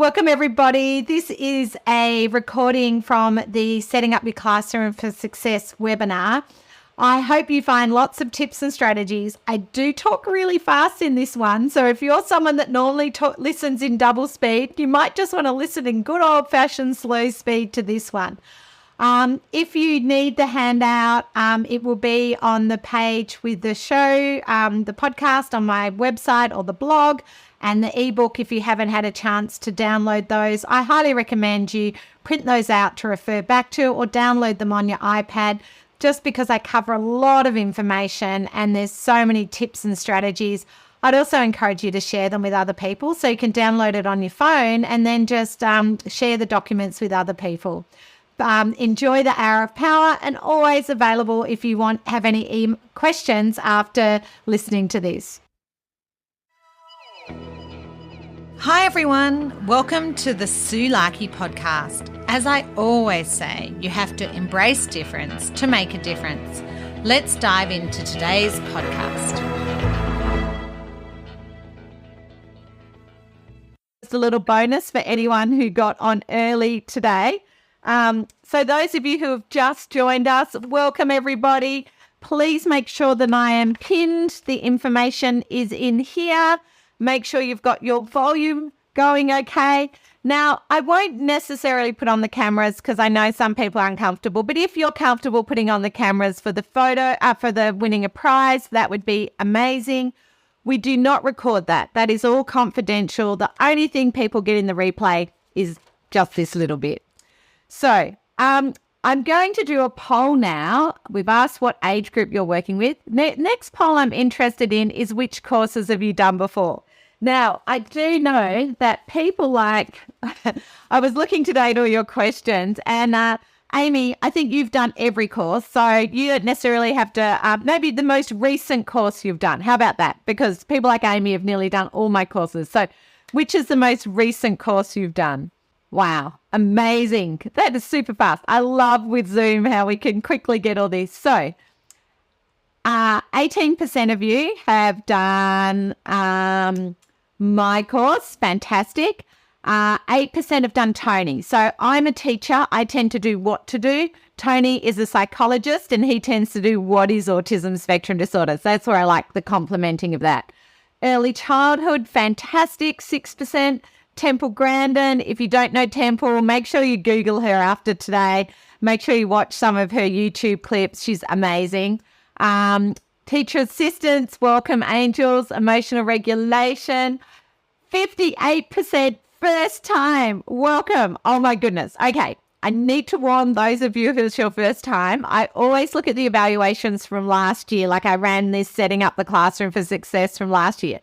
Welcome, everybody. This is a recording from the Setting Up Your Classroom for Success webinar. I hope you find lots of tips and strategies. I do talk really fast in this one, so if you're someone that normally listens in double speed, you might just want to listen in good old-fashioned slow speed to this one. If you need the handout, it will be on the page with the show, the podcast on my website or the blog, and the ebook if you haven't had a chance to download those. I highly recommend you print those out to refer back to or download them on your iPad, just because I cover a lot of information and there's so many tips and strategies. I'd also encourage you to share them with other people, so you can download it on your phone and then just share the documents with other people. Enjoy the hour of power, and always available if you have any questions after listening to this. Hi everyone, welcome to the Sue Larkey podcast. As I always say, you have to embrace difference to make a difference. Let's dive into today's podcast. Just a little bonus for anyone who got on early today. So those of you who have just joined us, welcome everybody. Please make sure that I am pinned. The information is in here. Make sure you've got your volume going okay. Now, I won't necessarily put on the cameras because I know some people are uncomfortable, but if you're comfortable putting on the cameras for the photo, for the winning a prize, that would be amazing. We do not record that. That is all confidential. The only thing people get in the replay is just this little bit. So, I'm going to do a poll now. We've asked what age group you're working with. Next poll I'm interested in is which courses have you done before? Now, I do know that people like, I was looking today at all your questions, and Amy, I think you've done every course, so you don't necessarily have to, maybe the most recent course you've done. How about that? Because people like Amy have nearly done all my courses. So which is the most recent course you've done? Wow, amazing. That is super fast. I love with Zoom how we can quickly get all this. So 18% of you have done my course. Fantastic. 8% have done Tony. So I'm a teacher. I tend to do what to do. Tony is a psychologist and he tends to do what is autism spectrum disorder. So that's where I like the complementing of that. Early childhood, fantastic, 6%. Temple Grandin, if you don't know Temple, make sure you Google her after today. Make sure you watch some of her YouTube clips. She's amazing. Teacher assistants, welcome angels, emotional regulation, 58% first time. Welcome. Oh my goodness. Okay. I need to warn those of you who it's your first time. I always look at the evaluations from last year. Like I ran this Setting Up the Classroom for Success from last year.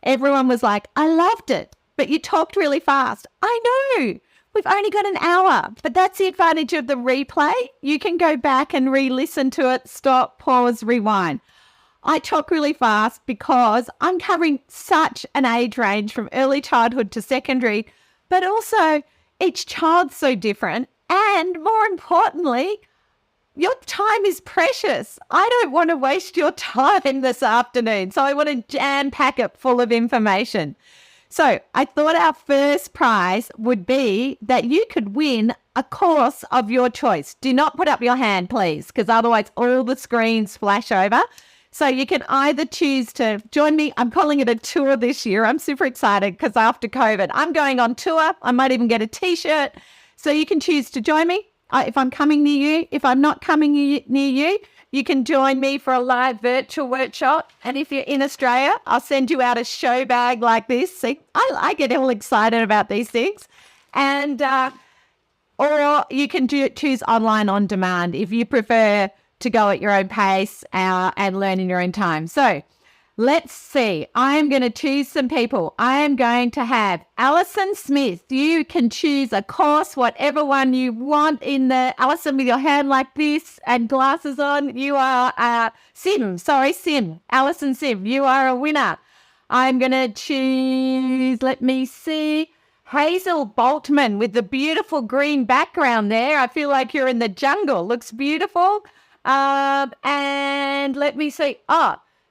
Everyone was like, I loved it, but you talked really fast. I know. We've only got an hour, but that's the advantage of the replay. You can go back and re-listen to it, stop, pause, rewind. I talk really fast because I'm covering such an age range from early childhood to secondary, but also each child's so different. And more importantly, your time is precious. I don't want to waste your time this afternoon, so I want to jam pack it full of information. So I thought our first prize would be that you could win a course of your choice. Do not put up your hand, please, because otherwise all the screens flash over. So you can either choose to join me. I'm calling it a tour this year. I'm super excited because after COVID, I'm going on tour. I might even get a T-shirt. So you can choose to join me if I'm coming near you. If I'm not coming near you, you can join me for a live virtual workshop. And if you're in Australia, I'll send you out a show bag like this. See, I get all excited about these things. And or you can choose online on demand if you prefer to go at your own pace and learn in your own time. So let's see. I am going to choose some people. I am going to have Alison Smith. You can choose a course, whatever one you want in the Alison with your hand like this and glasses on. You are Sim. Alison Sim. You are a winner. I'm going to choose, let me see, Hazel Boltman with the beautiful green background there. I feel like you're in the jungle. Looks beautiful. And let me see.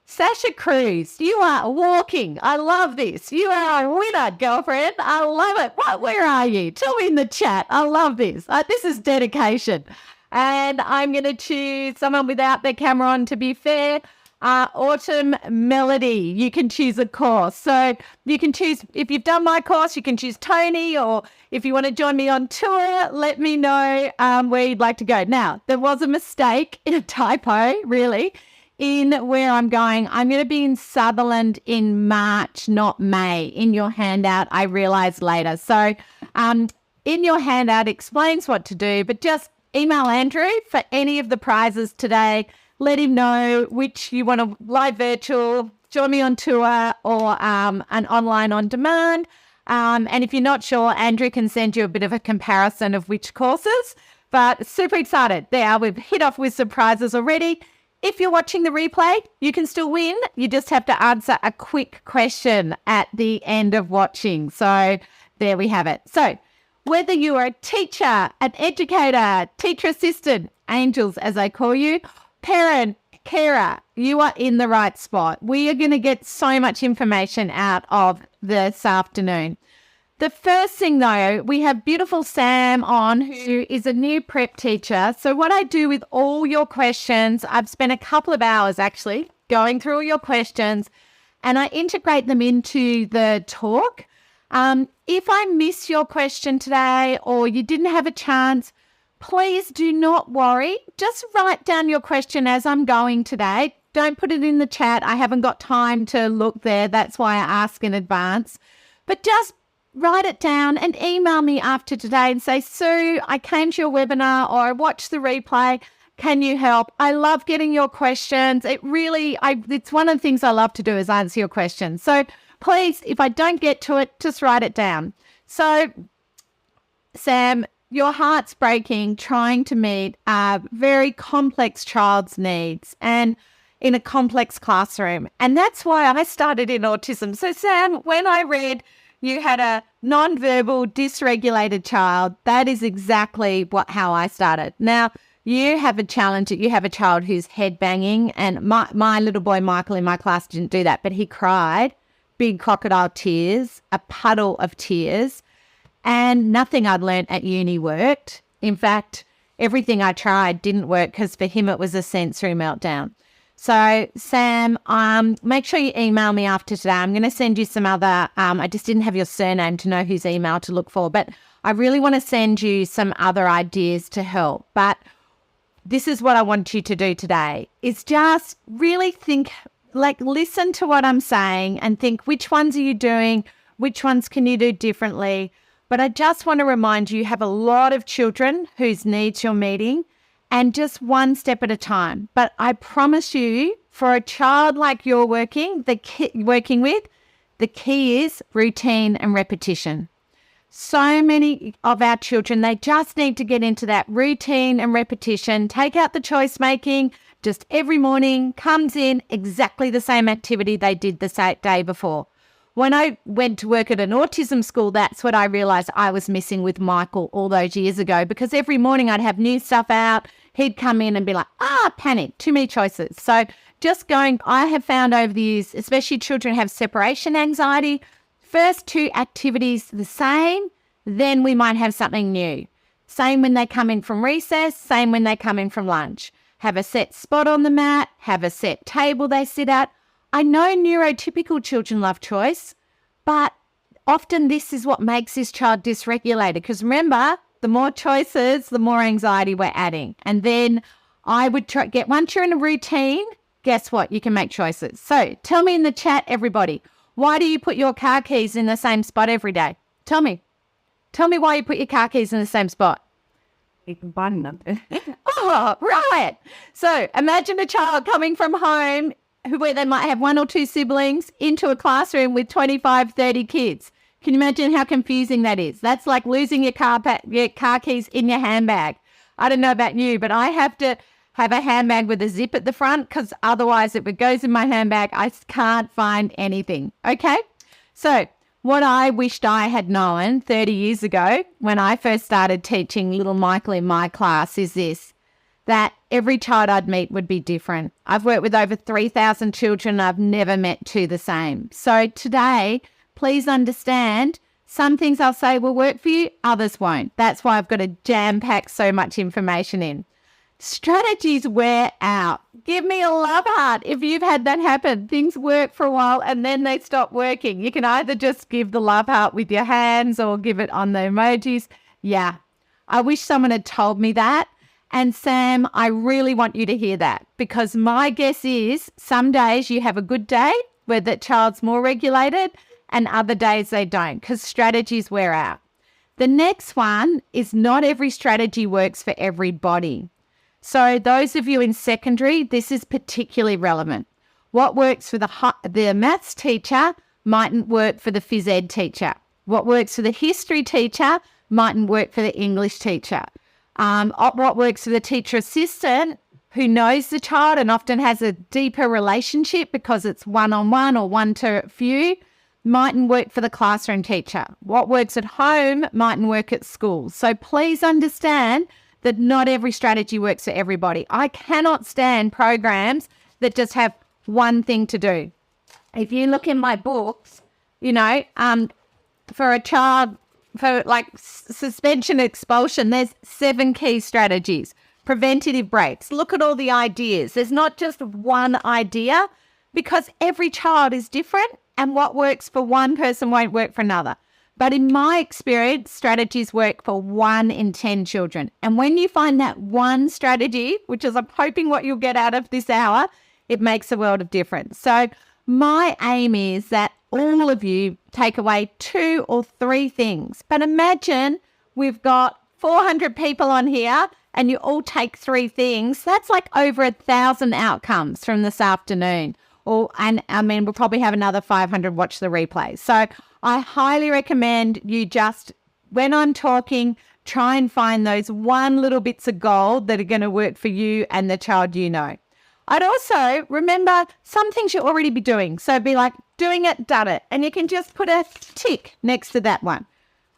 Sasha Cruz, you are walking. I love this. You are a winner, girlfriend. I love it. What? Where are you? Tell me in the chat. I love this. This is dedication. And I'm going to choose someone without their camera on, to be fair. Autumn Melody, you can choose a course. So you can choose, if you've done my course, you can choose Tony, or if you want to join me on tour, let me know where you'd like to go. Now, there was a mistake, a typo, really, in where I'm going. I'm going to be in Sutherland in March, not May. In your handout, I realised later. So in your handout, it explains what to do, but just email Andrew for any of the prizes today. Let him know which you want to live virtual, join me on tour, or an online on demand. And if you're not sure, Andrew can send you a bit of a comparison of which courses. But super excited. There, we've hit off with some prizes already. If you're watching the replay, you can still win. You just have to answer a quick question at the end of watching. So there we have it. So whether you are a teacher, an educator, teacher assistant, angels as I call you, parent, carer, you are in the right spot. We are going to get so much information out of this afternoon. The first thing, though, we have beautiful Sam on, who is a new prep teacher. So what I do with all your questions, I've spent a couple of hours actually going through all your questions, and I integrate them into the talk. If I miss your question today or you didn't have a chance, please do not worry. Just write down your question as I'm going today. Don't put it in the chat. I haven't got time to look there. That's why I ask in advance. But just write it down and email me after today and say, Sue, I came to your webinar or I watched the replay. Can you help? I love getting your questions. It's one of the things I love to do is answer your questions. So please, if I don't get to it, just write it down. So, Sam, your heart's breaking trying to meet a very complex child's needs and in a complex classroom. And that's why I started in autism. So, Sam, when I read you had a non-verbal dysregulated child, that is exactly how I started. Now, you have a challenge. You have a child who's head banging, and my little boy Michael in my class didn't do that, but he cried, big crocodile tears, a puddle of tears, and nothing I'd learnt at uni worked. In fact, everything I tried didn't work because for him it was a sensory meltdown. So, Sam, make sure you email me after today. I'm going to send you some other, I just didn't have your surname to know whose email to look for, but I really want to send you some other ideas to help. But this is what I want you to do today, is just really think, listen to what I'm saying and think, which ones are you doing? Which ones can you do differently? But I just want to remind you have a lot of children whose needs you're meeting, and just one step at a time. But I promise you, for a child like you're working with, the key is routine and repetition. So many of our children, they just need to get into that routine and repetition, take out the choice making, just every morning comes in exactly the same activity they did the day before. When I went to work at an autism school, that's what I realised I was missing with Michael all those years ago, because every morning I'd have new stuff out. He'd come in and be like, panic, too many choices. So I have found over the years, especially children have separation anxiety, first two activities the same, then we might have something new. Same when they come in from recess, same when they come in from lunch. Have a set spot on the mat, have a set table they sit at. I know neurotypical children love choice, but often this is what makes this child dysregulated, because remember, the more choices, the more anxiety we're adding. And then I would once you're in a routine, guess what? You can make choices. So tell me in the chat, everybody, why do you put your car keys in the same spot every day? Tell me why you put your car keys in the same spot. You can find them. Oh, right. So imagine a child coming from home where they might have one or two siblings into a classroom with 25, 30 kids. Can you imagine how confusing that is? That's like losing your car keys in your handbag. I don't know about you, but I have to have a handbag with a zip at the front, because otherwise if it goes in my handbag, I can't find anything. Okay? So what I wished I had known 30 years ago when I first started teaching little Michael in my class is this: that every child I'd meet would be different. I've worked with over 3,000 children. I've never met two the same. So today, please understand, some things I'll say will work for you, others won't. That's why I've got to jam-pack so much information in. Strategies wear out. Give me a love heart if you've had that happen. Things work for a while and then they stop working. You can either just give the love heart with your hands or give it on the emojis. Yeah, I wish someone had told me that. And Sam, I really want you to hear that, because my guess is some days you have a good day where the child's more regulated and other days they don't, because strategies wear out. The next one is not every strategy works for everybody. So those of you in secondary, this is particularly relevant. What works for the maths teacher mightn't work for the phys ed teacher. What works for the history teacher mightn't work for the English teacher. What works for the teacher assistant who knows the child and often has a deeper relationship because it's one-on-one or one to few mightn't work for the classroom teacher. What works at home mightn't work at school. So please understand that not every strategy works for everybody. I cannot stand programs that just have one thing to do. If you look in my books, for a child, for like suspension, expulsion, there's 7 key strategies. Preventative breaks. Look at all the ideas. There's not just one idea, because every child is different and what works for one person won't work for another. But in my experience, strategies work for 1 in 10 children. And when you find that one strategy, which is I'm hoping what you'll get out of this hour, it makes a world of difference. So my aim is that all of you take away 2 or 3 things. But imagine we've got 400 people on here and you all take 3 things. That's like over 1,000 outcomes from this afternoon. We'll probably have another 500 watch the replay. So I highly recommend you just, when I'm talking, try and find those one little bits of gold that are going to work for you and the child you know. I'd also remember some things you'll already be doing. So be like, doing it, done it. And you can just put a tick next to that one.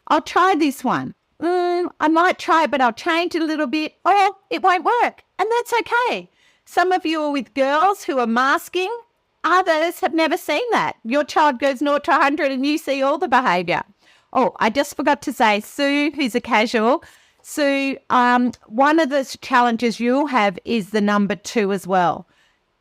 I'll try this one. I might try it, but I'll change it a little bit, or it won't work. And that's okay. Some of you are with girls who are masking. Others have never seen that. Your child goes 0 to 100 and you see all the behaviour. Oh, I just forgot to say, Sue, who's a casual. Sue, one of the challenges you'll have is the number 2 as well.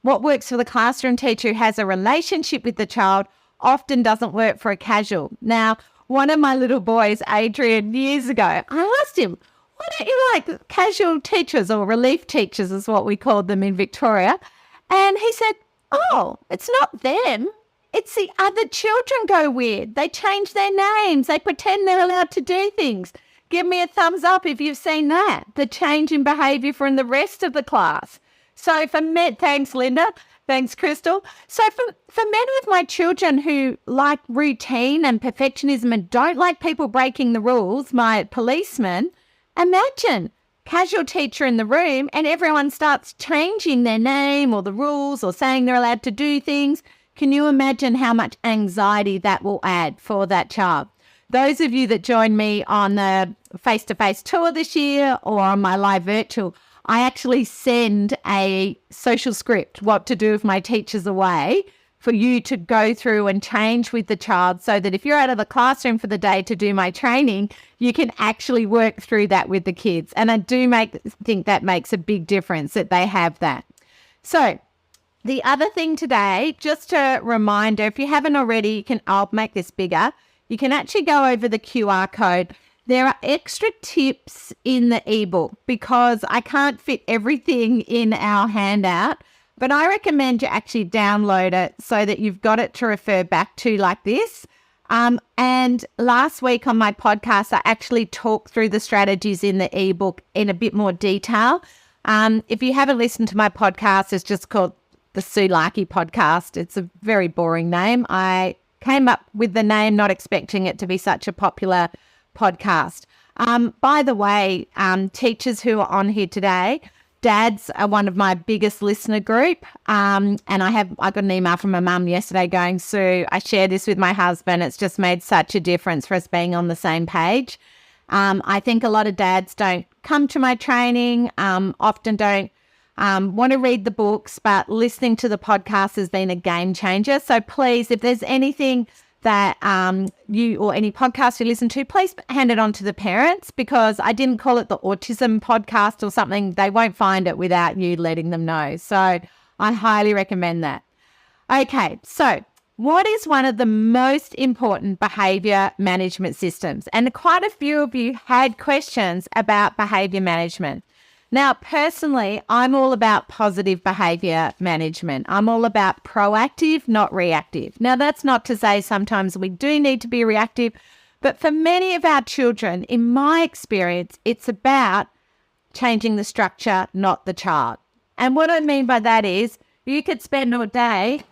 What works for the classroom teacher who has a relationship with the child often doesn't work for a casual. Now, one of my little boys, Adrian, years ago, I asked him, why don't you like casual teachers, or relief teachers is what we called them in Victoria? And he said, oh, it's not them. It's the other children go weird. They change their names. They pretend they're allowed to do things. Give me a thumbs up if you've seen that, the change in behaviour from the rest of the class. So for men, thanks, Linda. Thanks, Crystal. So for men with my children who like routine and perfectionism and don't like people breaking the rules, my policemen, imagine casual teacher in the room and everyone starts changing their name or the rules or saying they're allowed to do things. Can you imagine how much anxiety that will add for that child? Those of you that joined me on the face-to-face tour this year or on my live virtual, I actually send a social script, what to do if my teacher's away, for you to go through and change with the child so that if you're out of the classroom for the day to do my training, you can actually work through that with the kids. And I do think that makes a big difference that they have that. So the other thing today, just a reminder, if you haven't already, I'll make this bigger. You can actually go over the QR code. There are extra tips in the ebook because I can't fit everything in our handout, but I recommend you actually download it so that you've got it to refer back to like this. And last week on my podcast, I actually talked through the strategies in the ebook in a bit more detail. If you haven't listened to my podcast, it's just called the Sue Larkey Podcast. It's a very boring name. I came up with the name not expecting it to be such a popular podcast. By the way, teachers who are on here today, dads are one of my biggest listener group. And I got an email from my mum yesterday going, Sue, I share this with my husband. It's just made such a difference for us being on the same page. I think a lot of dads don't come to my training, often don't want to read the books, but listening to the podcast has been a game changer. So please, if there's anything that you or any podcast you listen to, please hand it on to the parents, because I didn't call it the autism podcast or something. They won't find it without you letting them know. So I highly recommend that. Okay, so what is one of the most important behaviour management systems? And quite a few of you had questions about behaviour management. Now, personally, I'm all about positive behaviour management. I'm all about proactive, not reactive. Now, that's not to say sometimes we do need to be reactive, but for many of our children, in my experience, it's about changing the structure, not the child. And what I mean by that is you could spend all day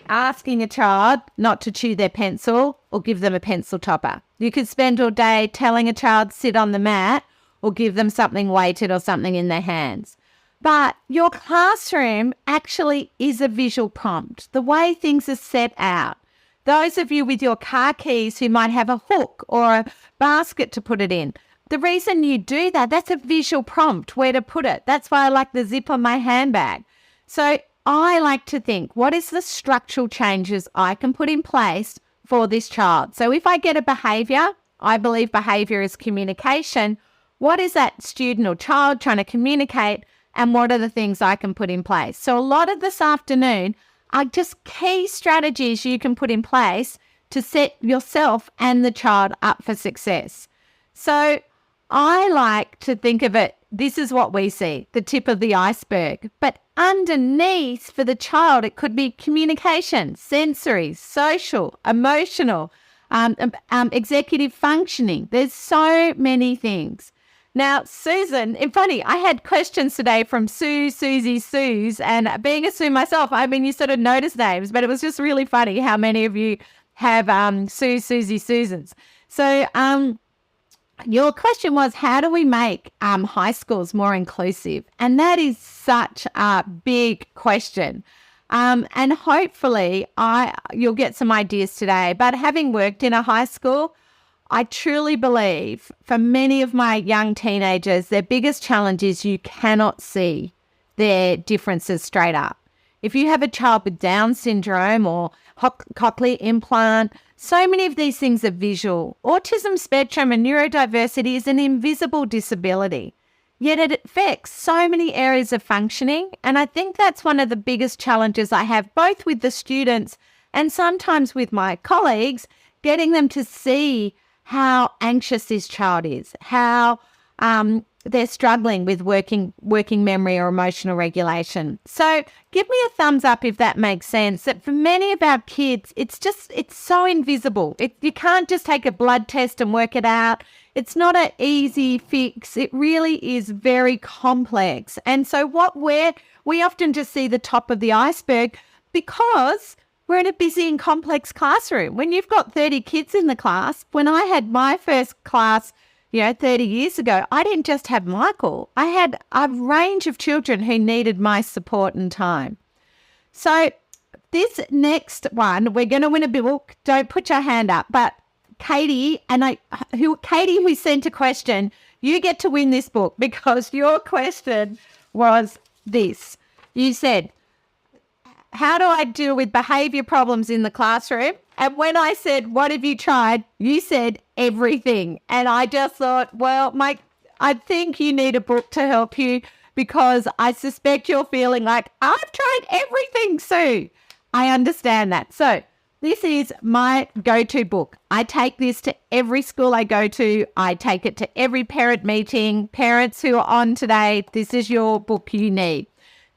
asking a child not to chew their pencil or give them a pencil topper. You could spend all day telling a child sit on the mat or give them something weighted or something in their hands. But your classroom actually is a visual prompt. The way things are set out. Those of you with your car keys who might have a hook or a basket to put it in, the reason you do that, that's a visual prompt where to put it. That's why I like the zip on my handbag. So I like to think, what is the structural changes I can put in place for this child? So if I get a behaviour, I believe behaviour is communication. What is that student or child trying to communicate, and what are the things I can put in place? So a lot of this afternoon are just key strategies you can put in place to set yourself and the child up for success. So I like to think of it, this is what we see, the tip of the iceberg. But underneath for the child, it could be communication, sensory, social, emotional, executive functioning. There's so many things. Now, Susan, and funny, I had questions today from Sue, Susie, Suze, and being a Sue myself, I mean, you sort of notice names, but it was just really funny how many of you have Sue, Susie, Susans. So your question was, how do we make high schools more inclusive? And that is such a big question. And hopefully you'll get some ideas today. But having worked in a high school, I truly believe for many of my young teenagers, their biggest challenge is you cannot see their differences straight up. If you have a child with Down syndrome or cochlear implant, so many of these things are visual. Autism spectrum and neurodiversity is an invisible disability, yet it affects so many areas of functioning. And I think that's one of the biggest challenges I have, both with the students and sometimes with my colleagues, getting them to see how anxious this child is, how they're struggling with working memory or emotional regulation. So give me a thumbs up if that makes sense, that for many of our kids, it's so invisible. You can't just take a blood test and work it out. It's not an easy fix. It really is very complex. And so we often just see the top of the iceberg because we're in a busy and complex classroom. When you've got 30 kids in the class, when I had my first class, 30 years ago, I didn't just have Michael. I had a range of children who needed my support and time. So this next one, we're going to win a book. Don't put your hand up. But Katie, who sent a question, you get to win this book because your question was this. You said, how do I deal with behaviour problems in the classroom? And when I said, what have you tried? You said everything. And I just thought, well, Mike, I think you need a book to help you because I suspect you're feeling like, I've tried everything, Sue. I understand that. So this is my go-to book. I take this to every school I go to. I take it to every parent meeting. Parents who are on today, this is your book you need.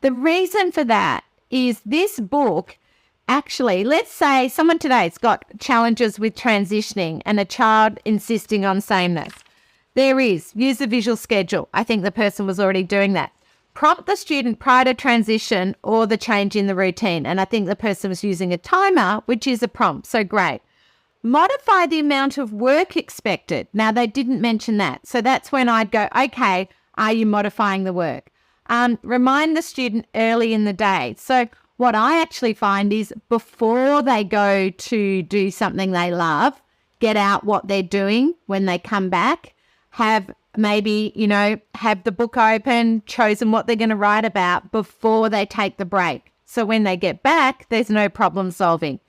The reason for that is this book, actually, let's say someone today's got challenges with transitioning and a child insisting on sameness. Use a visual schedule. I think the person was already doing that. Prompt the student prior to transition or the change in the routine. And I think the person was using a timer, which is a prompt. So great. Modify the amount of work expected. Now, they didn't mention that. So that's when I'd go, okay, are you modifying the work? Remind the student early in the day. So what I actually find is before they go to do something they love, get out what they're doing when they come back. have maybe, have the book open, chosen what they're going to write about before they take the break. So when they get back, there's no problem solving.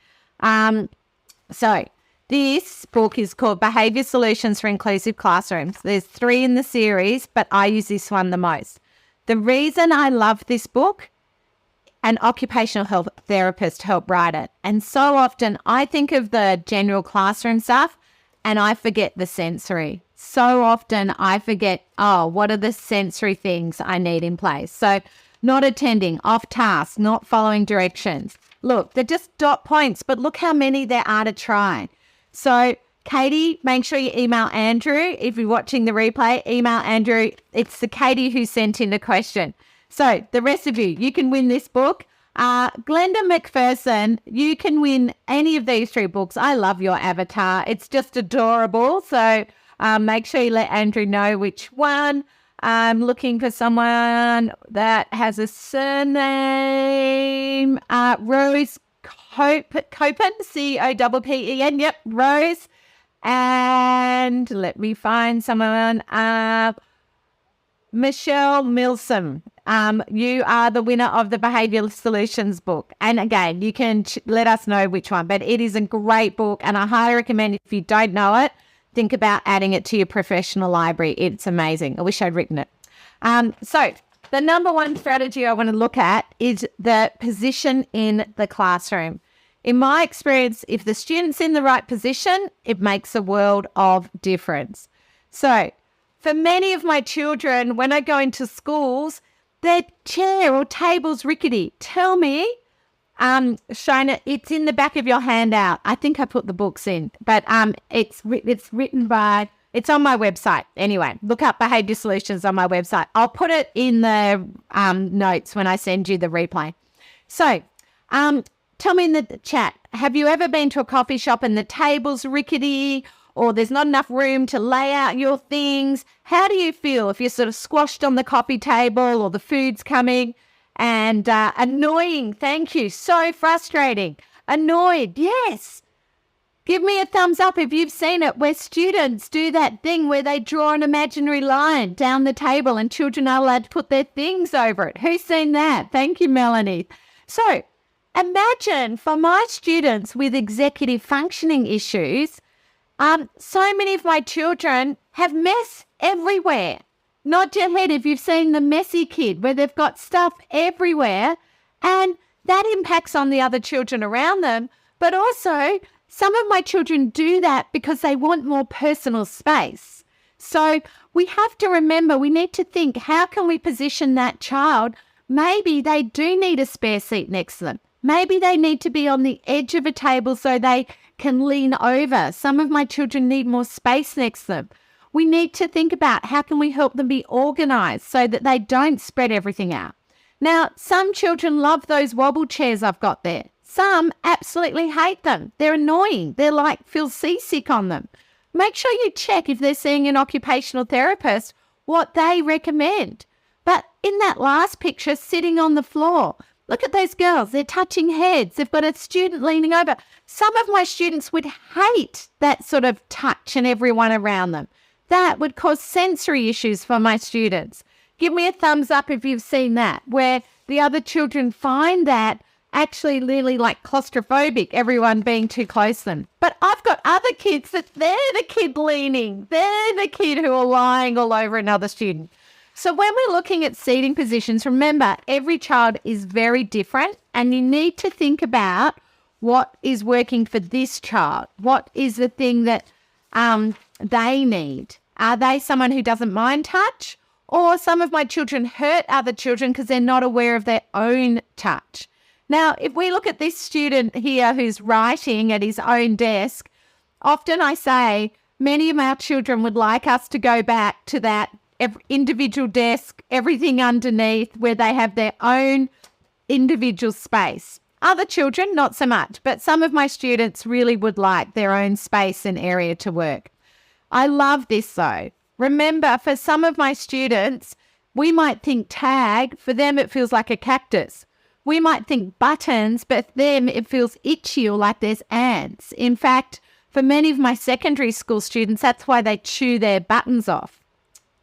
So this book is called Behaviour Solutions for Inclusive Classrooms. There's 3 in the series, but I use this one the most. The reason I love this book, an occupational health therapist helped write it. And so often I think of the general classroom stuff and I forget the sensory. So often I forget, what are the sensory things I need in place? So not attending, off task, not following directions. Look, they're just dot points, but look how many there are to try. So Katie, make sure you email Andrew. If you're watching the replay, email Andrew. It's the Katie who sent in the question. So the rest of you can win this book. Glenda McPherson, you can win any of these 3 books. I love your avatar. It's just adorable. So make sure you let Andrew know which one. I'm looking for someone that has a surname. Rose Copen, C-O-P-P-E-N. Yep, Rose. And let me find someone. Michelle Milsom. You are the winner of the Behaviour Solutions book. And again, you can let us know which one, but it is a great book and I highly recommend, if you don't know it, think about adding it to your professional library. It's amazing. I wish I'd written it. So the number one strategy I want to look at is the position in the classroom. In my experience, if the student's in the right position, it makes a world of difference. So for many of my children, when I go into schools, their chair or table's rickety. Tell me, Shona, it's in the back of your handout. I think I put the books in, but it's written by, it's on my website. Anyway, look up Behaviour Solutions on my website. I'll put it in the notes when I send you the replay. So tell me in the chat, have you ever been to a coffee shop and the table's rickety or there's not enough room to lay out your things? How do you feel if you're sort of squashed on the coffee table or the food's coming? And annoying, thank you, so frustrating. Annoyed, yes. Give me a thumbs up if you've seen it, where students do that thing where they draw an imaginary line down the table and children are allowed to put their things over it. Who's seen that? Thank you, Melanie. So imagine for my students with executive functioning issues, so many of my children have mess everywhere. Nod your head if you've seen the messy kid where they've got stuff everywhere, and that impacts on the other children around them. But also, some of my children do that because they want more personal space. So we have to remember, we need to think, how can we position that child? Maybe they do need a spare seat next to them. Maybe they need to be on the edge of a table so they can lean over. Some of my children need more space next to them. We need to think about how can we help them be organised so that they don't spread everything out. Now, some children love those wobble chairs I've got there. Some absolutely hate them. They're annoying. They're like, feel seasick on them. Make sure you check if they're seeing an occupational therapist, what they recommend. But in that last picture, sitting on the floor, look at those girls. They're touching heads. They've got a student leaning over. Some of my students would hate that sort of touch and everyone around them. That would cause sensory issues for my students. Give me a thumbs up if you've seen that, where the other children find that actually really like claustrophobic, everyone being too close to them. But I've got other kids that they're the kid leaning. They're the kid who are lying all over another student. So when we're looking at seating positions, remember, every child is very different and you need to think about what is working for this child. What is the thing that they need? Are they someone who doesn't mind touch? Or some of my children hurt other children because they're not aware of their own touch. Now, if we look at this student here who's writing at his own desk, often I say many of our children would like us to go back to that individual desk, everything underneath, where they have their own individual space. Other children, not so much, but some of my students really would like their own space and area to work. I love this though. Remember, for some of my students, we might think tag, for them it feels like a cactus. We might think buttons, but for them it feels itchy or like there's ants. In fact, For many of my secondary school students, that's why they chew their buttons off.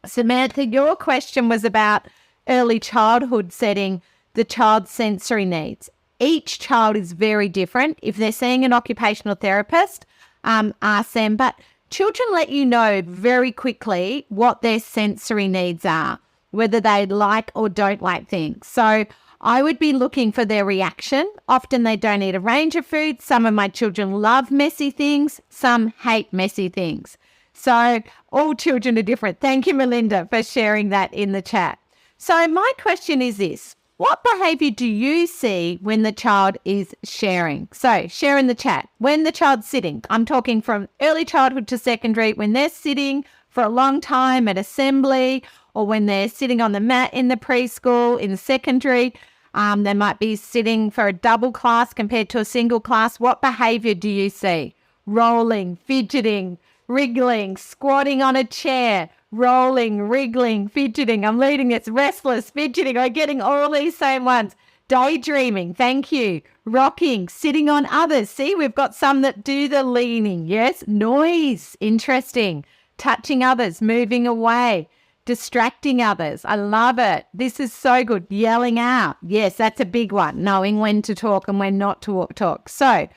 Samantha, your question was about early childhood setting the child's sensory needs. Each child is very different. If they're seeing an occupational therapist, ask them. But children let you know very quickly what their sensory needs are, whether they like or don't like things. So I would be looking for their reaction. Often they don't eat a range of foods. Some of my children love messy things. Some hate messy things. So all children are different. Thank you, Melinda, for sharing that in the chat. So my question is this. What behaviour do you see when the child is sharing? So share in the chat. When the child's sitting, I'm talking from early childhood to secondary, when they're sitting for a long time at assembly, or when they're sitting on the mat in the preschool, in secondary, they might be sitting for a double class compared to a single class. What behaviour do you see? Rolling, fidgeting, wriggling, squatting on a chair, rolling, wriggling, fidgeting. I'm leading it's restless, fidgeting. I'm getting all these same ones. Daydreaming, thank you. Rocking, sitting on others. See, we've got some that do the leaning. Yes, noise, interesting. Touching others, moving away, distracting others. I love it. This is so good. Yelling out. Yes, that's a big one. Knowing when to talk and when not to talk. So,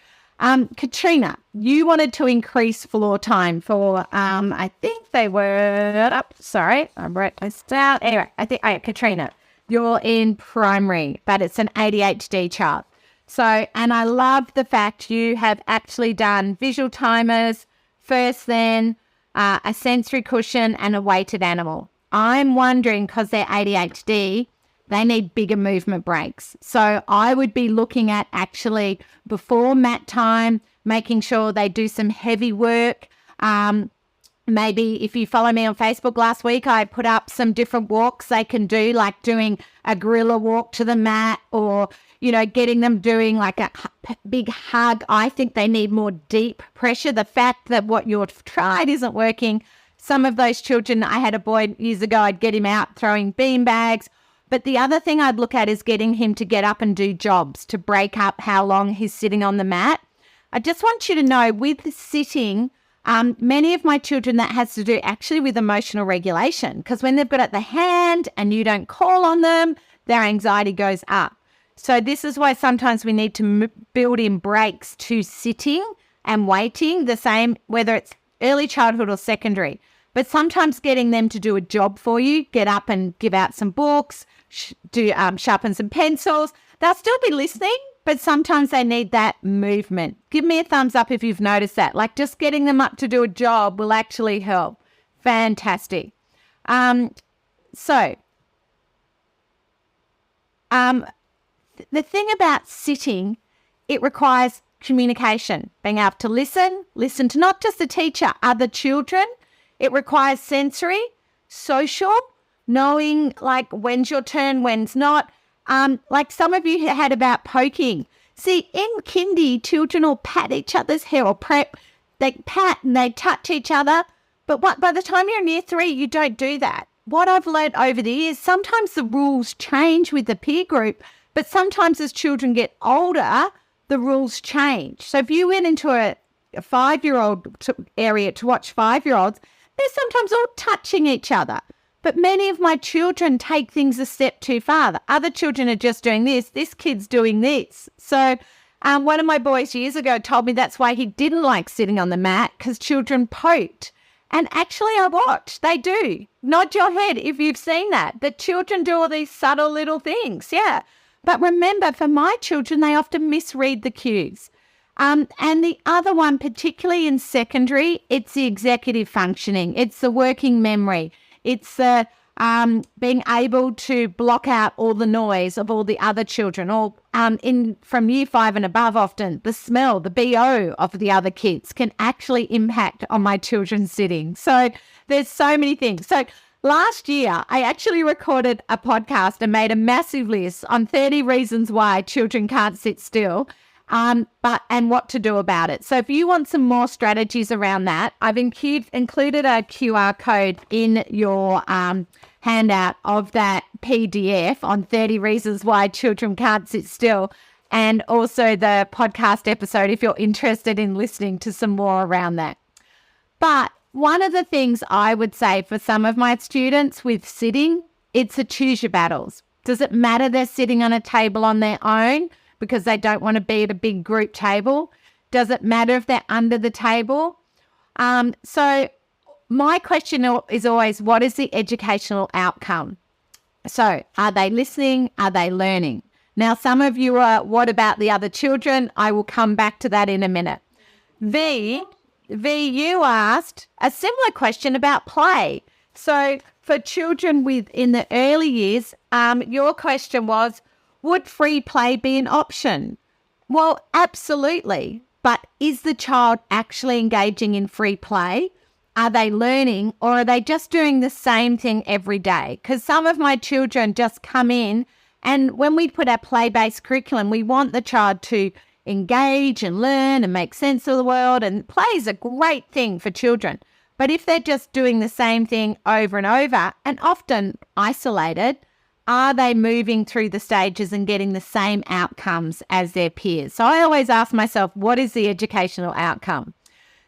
Katrina, you wanted to increase floor time for, I think they were up. Sorry, I wrote this down. Anyway, Katrina, you're in primary, but it's an ADHD child. So, and I love the fact you have actually done visual timers, first then, a sensory cushion and a weighted animal. I'm wondering, because they're ADHD, they need bigger movement breaks. So I would be looking at actually before mat time, making sure they do some heavy work. Maybe if you follow me on Facebook last week, I put up some different walks they can do, like doing a gorilla walk to the mat, or, getting them doing like a big hug. I think they need more deep pressure. The fact that what you've tried isn't working. Some of those children, I had a boy years ago, I'd get him out throwing bean bags. But the other thing I'd look at is getting him to get up and do jobs to break up how long he's sitting on the mat. I just want you to know with the sitting, many of my children, that has to do actually with emotional regulation, because when they've got at the hand and you don't call on them, their anxiety goes up. So this is why sometimes we need to build in breaks to sitting and waiting, the same whether it's early childhood or secondary. But sometimes getting them to do a job for you, get up and give out some books, sharpen some pencils, they'll still be listening, but sometimes they need that movement. Give me a thumbs up if you've noticed that. Like just getting them up to do a job will actually help. Fantastic. The thing about sitting, it requires communication, being able to listen to not just the teacher, other children. It requires sensory, social, knowing like when's your turn, when's not. Like some of you had about poking. See, in kindy, children will pat each other's hair or they pat and they touch each other. But by the time you're in year 3, you don't do that. What I've learned over the years, sometimes the rules change with the peer group, but sometimes as children get older, the rules change. So if you went into a 5-year-old area to watch 5-year-olds, they're sometimes all touching each other. But many of my children take things a step too far. The other children are just doing this kid's doing this. So one of my boys years ago told me that's why he didn't like sitting on the mat, because children poked. And actually I watched. They do. Nod your head if you've seen that. The children do all these subtle little things. Yeah. But remember, for my children, they often misread the cues. And the other one, particularly in secondary, it's the executive functioning. It's the working memory. It's the being able to block out all the noise of all the other children, or from year 5 and above, often the smell, the BO of the other kids can actually impact on my children's sitting. So there's so many things. So last year, I actually recorded a podcast and made a massive list on 30 reasons why children can't sit still, and what to do about it. So if you want some more strategies around that, I've included a QR code in your handout of that PDF on 30 reasons why children can't sit still. and also the podcast episode if you're interested in listening to some more around that. But one of the things I would say for some of my students with sitting, it's a choose your battles. Does it matter they're sitting on a table on their own because they don't want to be at a big group table? Does it matter if they're under the table? So my question is always, what is the educational outcome? So are they listening? Are they learning? Now, some of you are, what about the other children? I will come back to that in a minute. V, you asked a similar question about play. So for children in the early years, your question was, would free play be an option? Well, absolutely. But is the child actually engaging in free play? Are they learning, or are they just doing the same thing every day? Because some of my children just come in, and when we put our play-based curriculum, we want the child to engage and learn and make sense of the world, and play is a great thing for children. But if they're just doing the same thing over and over, and often isolated, are they moving through the stages and getting the same outcomes as their peers? So I always ask myself, what is the educational outcome?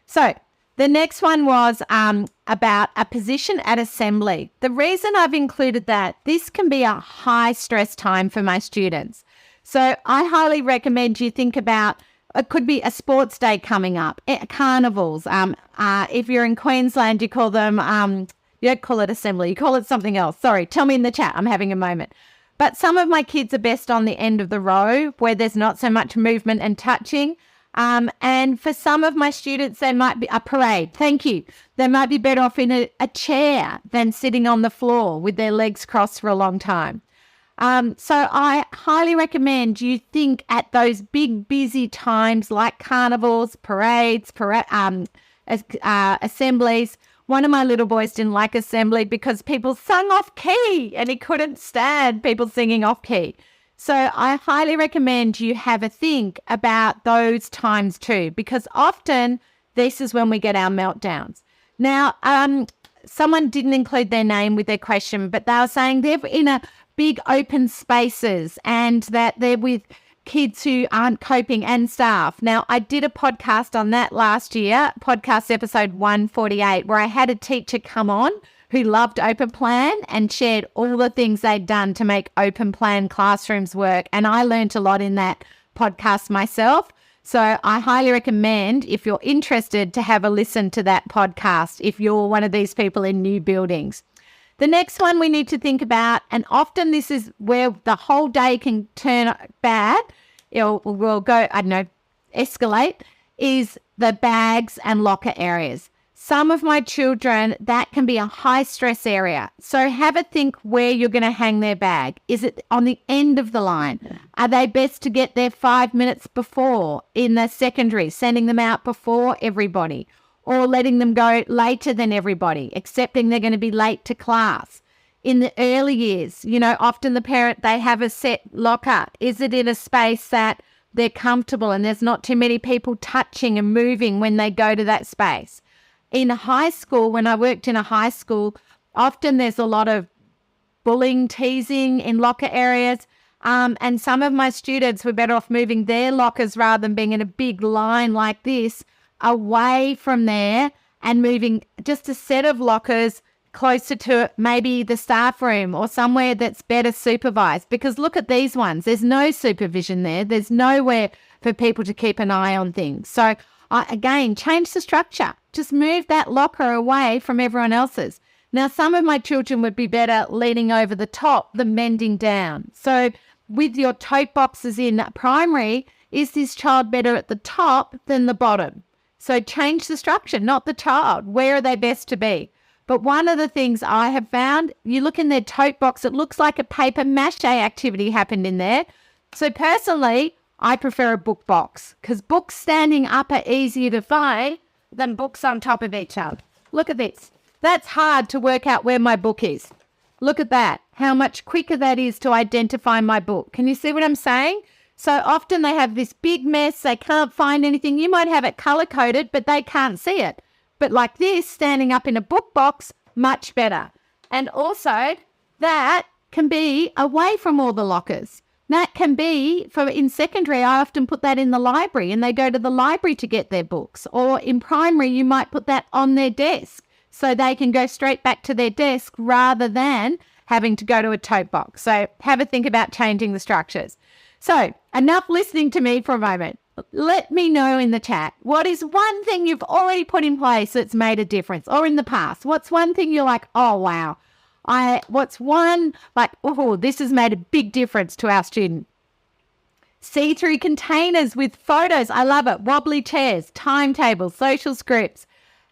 So the next one was about a position at assembly. The reason I've included that, this can be a high stress time for my students. So I highly recommend you think about, it could be a sports day coming up, carnivals. If you're in Queensland, you call them, you don't call it assembly, you call it something else. Sorry, tell me in the chat, I'm having a moment. But some of my kids are best on the end of the row where there's not so much movement and touching. And for some of my students, they might be a parade. Thank you. They might be better off in a chair than sitting on the floor with their legs crossed for a long time. So I highly recommend you think at those big, busy times like carnivals, parades, assemblies. One of my little boys didn't like assembly because people sung off key and he couldn't stand people singing off key. So I highly recommend you have a think about those times too, because often this is when we get our meltdowns. Now, someone didn't include their name with their question, but they were saying they're in a big open spaces and that they're with kids who aren't coping and staff. Now, I did a podcast on that last year, podcast episode 148, where I had a teacher come on who loved Open Plan and shared all the things they'd done to make Open Plan classrooms work. And I learned a lot in that podcast myself. So I highly recommend, if you're interested, to have a listen to that podcast if you're one of these people in new buildings. The next one we need to think about, and often this is where the whole day can turn bad, will go, escalate, is the bags and locker areas. Some of my children, that can be a high stress area. So have a think where you're going to hang their bag. Is it on the end of the line? Are they best to get there 5 minutes before in the secondary, sending them out before everybody, or letting them go later than everybody, accepting they're going to be late to class? In the early years, often the parent, they have a set locker. Is it in a space that they're comfortable and there's not too many people touching and moving when they go to that space? In high school, when I worked in a high school, often there's a lot of bullying, teasing in locker areas. And some of my students were better off moving their lockers rather than being in a big line like this away from there and moving just a set of lockers closer to maybe the staff room or somewhere that's better supervised. Because look at these ones. There's no supervision there. There's nowhere for people to keep an eye on things. So again, change the structure. Just move that locker away from everyone else's. Now, some of my children would be better leaning over the top than bending down. So with your tote boxes in primary, is this child better at the top than the bottom? So change the structure, not the child. Where are they best to be? But one of the things I have found, you look in their tote box, it looks like a paper mache activity happened in there. So personally, I prefer a book box because books standing up are easier to find than books on top of each other. Look at this. That's hard to work out where my book is. Look at that, how much quicker that is to identify my book. Can you see what I'm saying? So often they have this big mess. They can't find anything. You might have it color-coded, but they can't see it. But like this, standing up in a book box, much better. And also that can be away from all the lockers. That can be, for in secondary, I often put that in the library and they go to the library to get their books. Or in primary, you might put that on their desk so they can go straight back to their desk rather than having to go to a tote box. So have a think about changing the structures. So enough listening to me for a moment. Let me know in the chat, what is one thing you've already put in place that's made a difference, or in the past? What's one thing you're like, oh, wow. What's one, like, oh, this has made a big difference to our student. See-through containers with photos. I love it. Wobbly chairs, timetables, social scripts,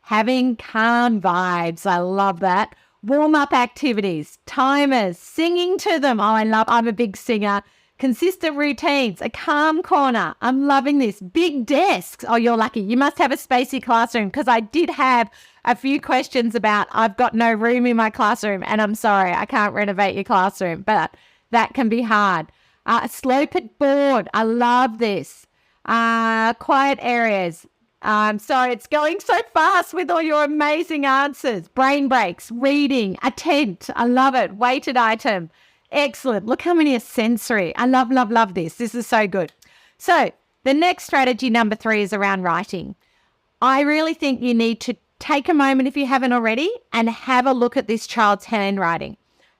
having calm vibes. I love that. Warm-up activities, timers, singing to them. Oh, I'm a big singer. Consistent routines, a calm corner. I'm loving this. Big desks. Oh, you're lucky. You must have a spacey classroom, because I did have a few questions about I've got no room in my classroom, and I'm sorry, I can't renovate your classroom, but that can be hard. Sloped board. I love this. Quiet areas. Sorry, it's going so fast with all your amazing answers. Brain breaks, reading, a tent. I love it. Weighted item. Excellent. Look how many are sensory. I love, love, love this. This is so good. So the next strategy, number 3, is around writing. I really think you need to take a moment, if you haven't already, and have a look at this child's handwriting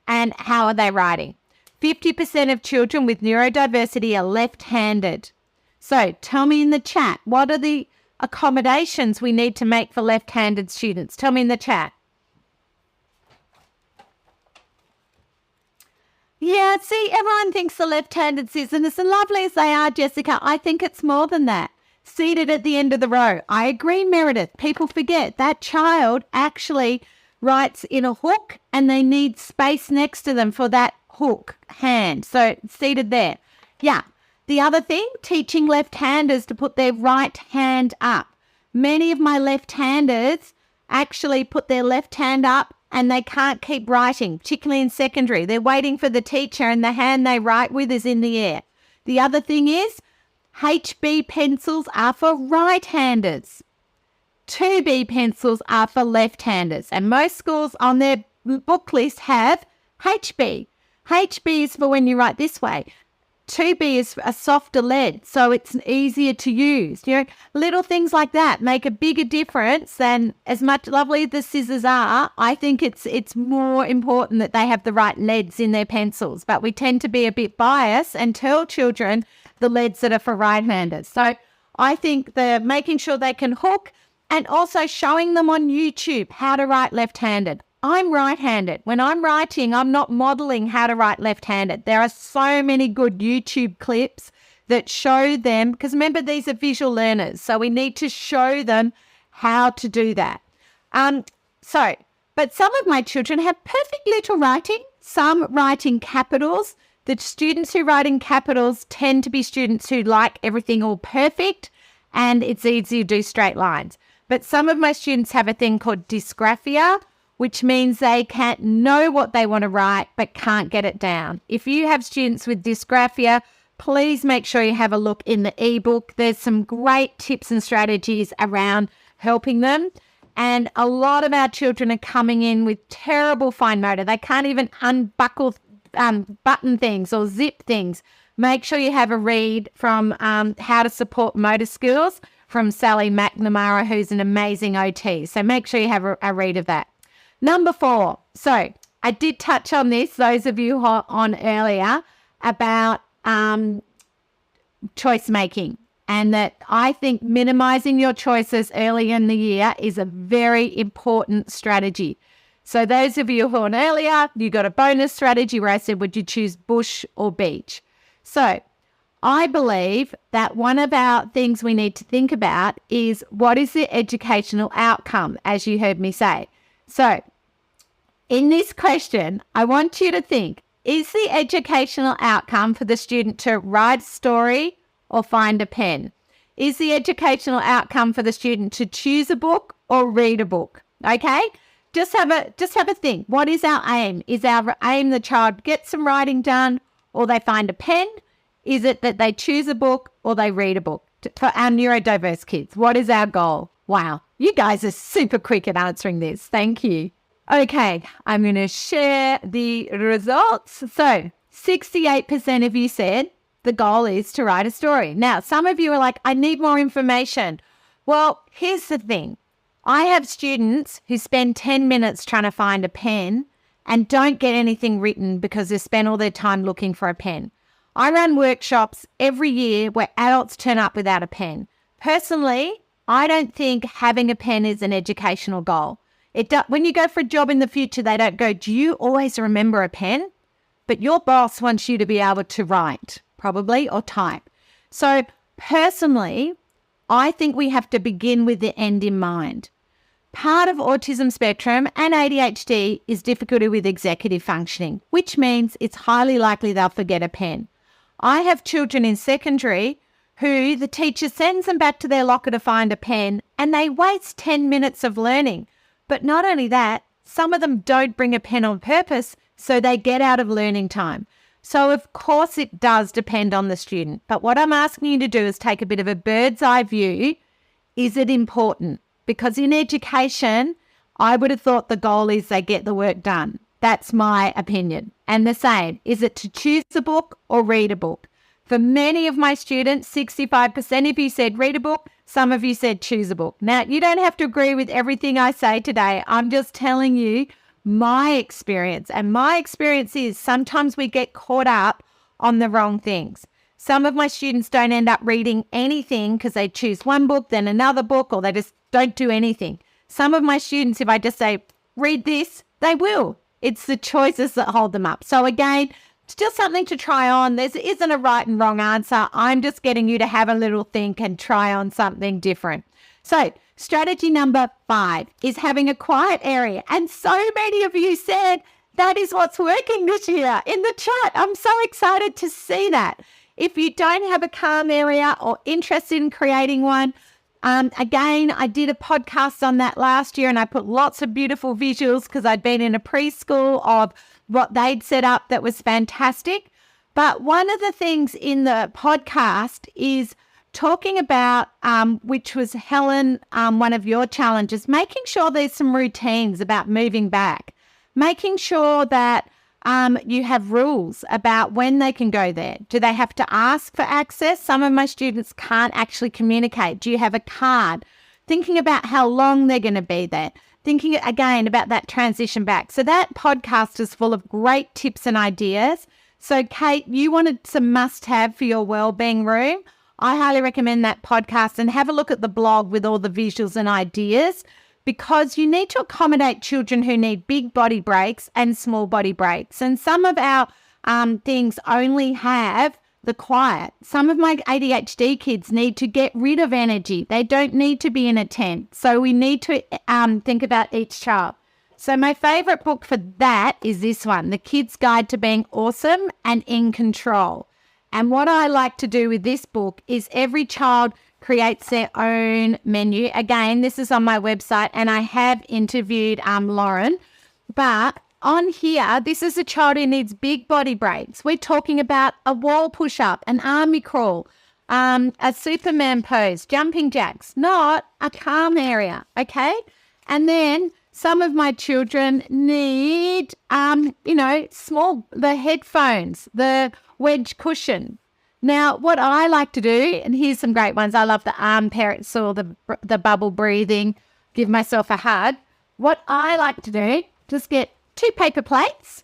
and how are they writing. 50% of children with neurodiversity are left-handed. So tell me in the chat, what are the accommodations we need to make for left-handed students? Tell me in the chat. Yeah, see, everyone thinks the left-handed and as lovely as they are, Jessica, I think it's more than that. Seated at the end of the row. I agree, Meredith. People forget that child actually writes in a hook and they need space next to them for that hook hand. So seated there. Yeah. The other thing, teaching left-handers to put their right hand up. Many of my left-handers actually put their left hand up and they can't keep writing, particularly in secondary. They're waiting for the teacher and the hand they write with is in the air. The other thing is HB pencils are for right-handers. 2B pencils are for left-handers. And most schools on their book list have HB. HB is for when you write this way. 2B is a softer lead, so it's easier to use. You know, little things like that make a bigger difference than, as much lovely as the scissors are, I think it's more important that they have the right leads in their pencils. But we tend to be a bit biased and tell children the leads that are for right-handers. So I think the making sure they can hook and also showing them on YouTube how to write left-handed. I'm right-handed. When I'm writing, I'm not modeling how to write left-handed. There are so many good YouTube clips that show them, because remember, these are visual learners, so we need to show them how to do that. But some of my children have perfect little writing, some write in capitals. The students who write in capitals tend to be students who like everything all perfect, and it's easy to do straight lines. But some of my students have a thing called dysgraphia, which means they can't know what they want to write but can't get it down. If you have students with dysgraphia, please make sure you have a look in the ebook. There's some great tips and strategies around helping them. And a lot of our children are coming in with terrible fine motor. They can't even unbuckle button things or zip things. Make sure you have a read from How to Support Motor Skills from Sally McNamara, who's an amazing OT. So make sure you have a read of that. Number 4. So I did touch on this, those of you who are on earlier, about choice making, and that I think minimizing your choices early in the year is a very important strategy. So those of you who are on earlier, you got a bonus strategy where I said, would you choose bush or beach? So I believe that one of our things we need to think about is, what is the educational outcome, as you heard me say. So in this question, I want you to think, is the educational outcome for the student to write a story or find a pen? Is the educational outcome for the student to choose a book or read a book? Okay? Just have a think. What is our aim? Is our aim the child gets some writing done or they find a pen? Is it that they choose a book or they read a book? For our neurodiverse kids, what is our goal? Wow, you guys are super quick at answering this. Thank you. Okay, I'm going to share the results. So 68% of you said the goal is to write a story. Now, some of you are like, I need more information. Well, here's the thing. I have students who spend 10 minutes trying to find a pen and don't get anything written because they spend all their time looking for a pen. I run workshops every year where adults turn up without a pen. Personally, I don't think having a pen is an educational goal. When you go for a job in the future, they don't go, do you always remember a pen? But your boss wants you to be able to write, probably, or type. So personally, I think we have to begin with the end in mind. Part of autism spectrum and ADHD is difficulty with executive functioning, which means it's highly likely they'll forget a pen. I have children in secondary who the teacher sends them back to their locker to find a pen and they waste 10 minutes of learning. But not only that, some of them don't bring a pen on purpose, so they get out of learning time. So of course it does depend on the student. But what I'm asking you to do is take a bit of a bird's eye view. Is it important? Because in education, I would have thought the goal is they get the work done. That's my opinion. And the same, is it to choose a book or read a book? For many of my students, 65% of you said read a book, some of you said choose a book. Now, you don't have to agree with everything I say today. I'm just telling you my experience. And my experience is sometimes we get caught up on the wrong things. Some of my students don't end up reading anything because they choose one book, then another book, or they just don't do anything. Some of my students, if I just say, read this, they will. It's the choices that hold them up. So again, it's just something to try on. There isn't a right and wrong answer. I'm just getting you to have a little think and try on something different. So strategy number 5 is having a quiet area. And so many of you said that is what's working this year in the chat. I'm so excited to see that. If you don't have a calm area or interested in creating one, again, I did a podcast on that last year and I put lots of beautiful visuals because I'd been in a preschool of what they'd set up that was fantastic. But one of the things in the podcast is talking about, which was Helen, one of your challenges, making sure there's some routines about moving back, making sure that you have rules about when they can go there. Do they have to ask for access? Some of my students can't actually communicate. Do you have a card? Thinking about how long they're going to be there. Thinking again about that transition back. So that podcast is full of great tips and ideas. So Kate, you wanted some must-have for your wellbeing room. I highly recommend that podcast and have a look at the blog with all the visuals and ideas, because you need to accommodate children who need big body breaks and small body breaks. And some of our things only have the quiet. Some of my ADHD kids need to get rid of energy. They don't need to be in a tent. So we need to think about each child. So my favorite book for that is this one, The Kid's Guide to Being Awesome and in Control. And what I like to do with this book is every child creates their own menu. Again, this is on my website and I have interviewed Lauren. But on here, this is a child who needs big body breaks. We're talking about a wall push-up, an army crawl, a Superman pose, jumping jacks, not a calm area, okay? And then some of my children need, the headphones, the wedge cushion. Now, what I like to do, and here's some great ones. I love the arm parrots or the bubble breathing, give myself a hug. What I like to do, just get 2 paper plates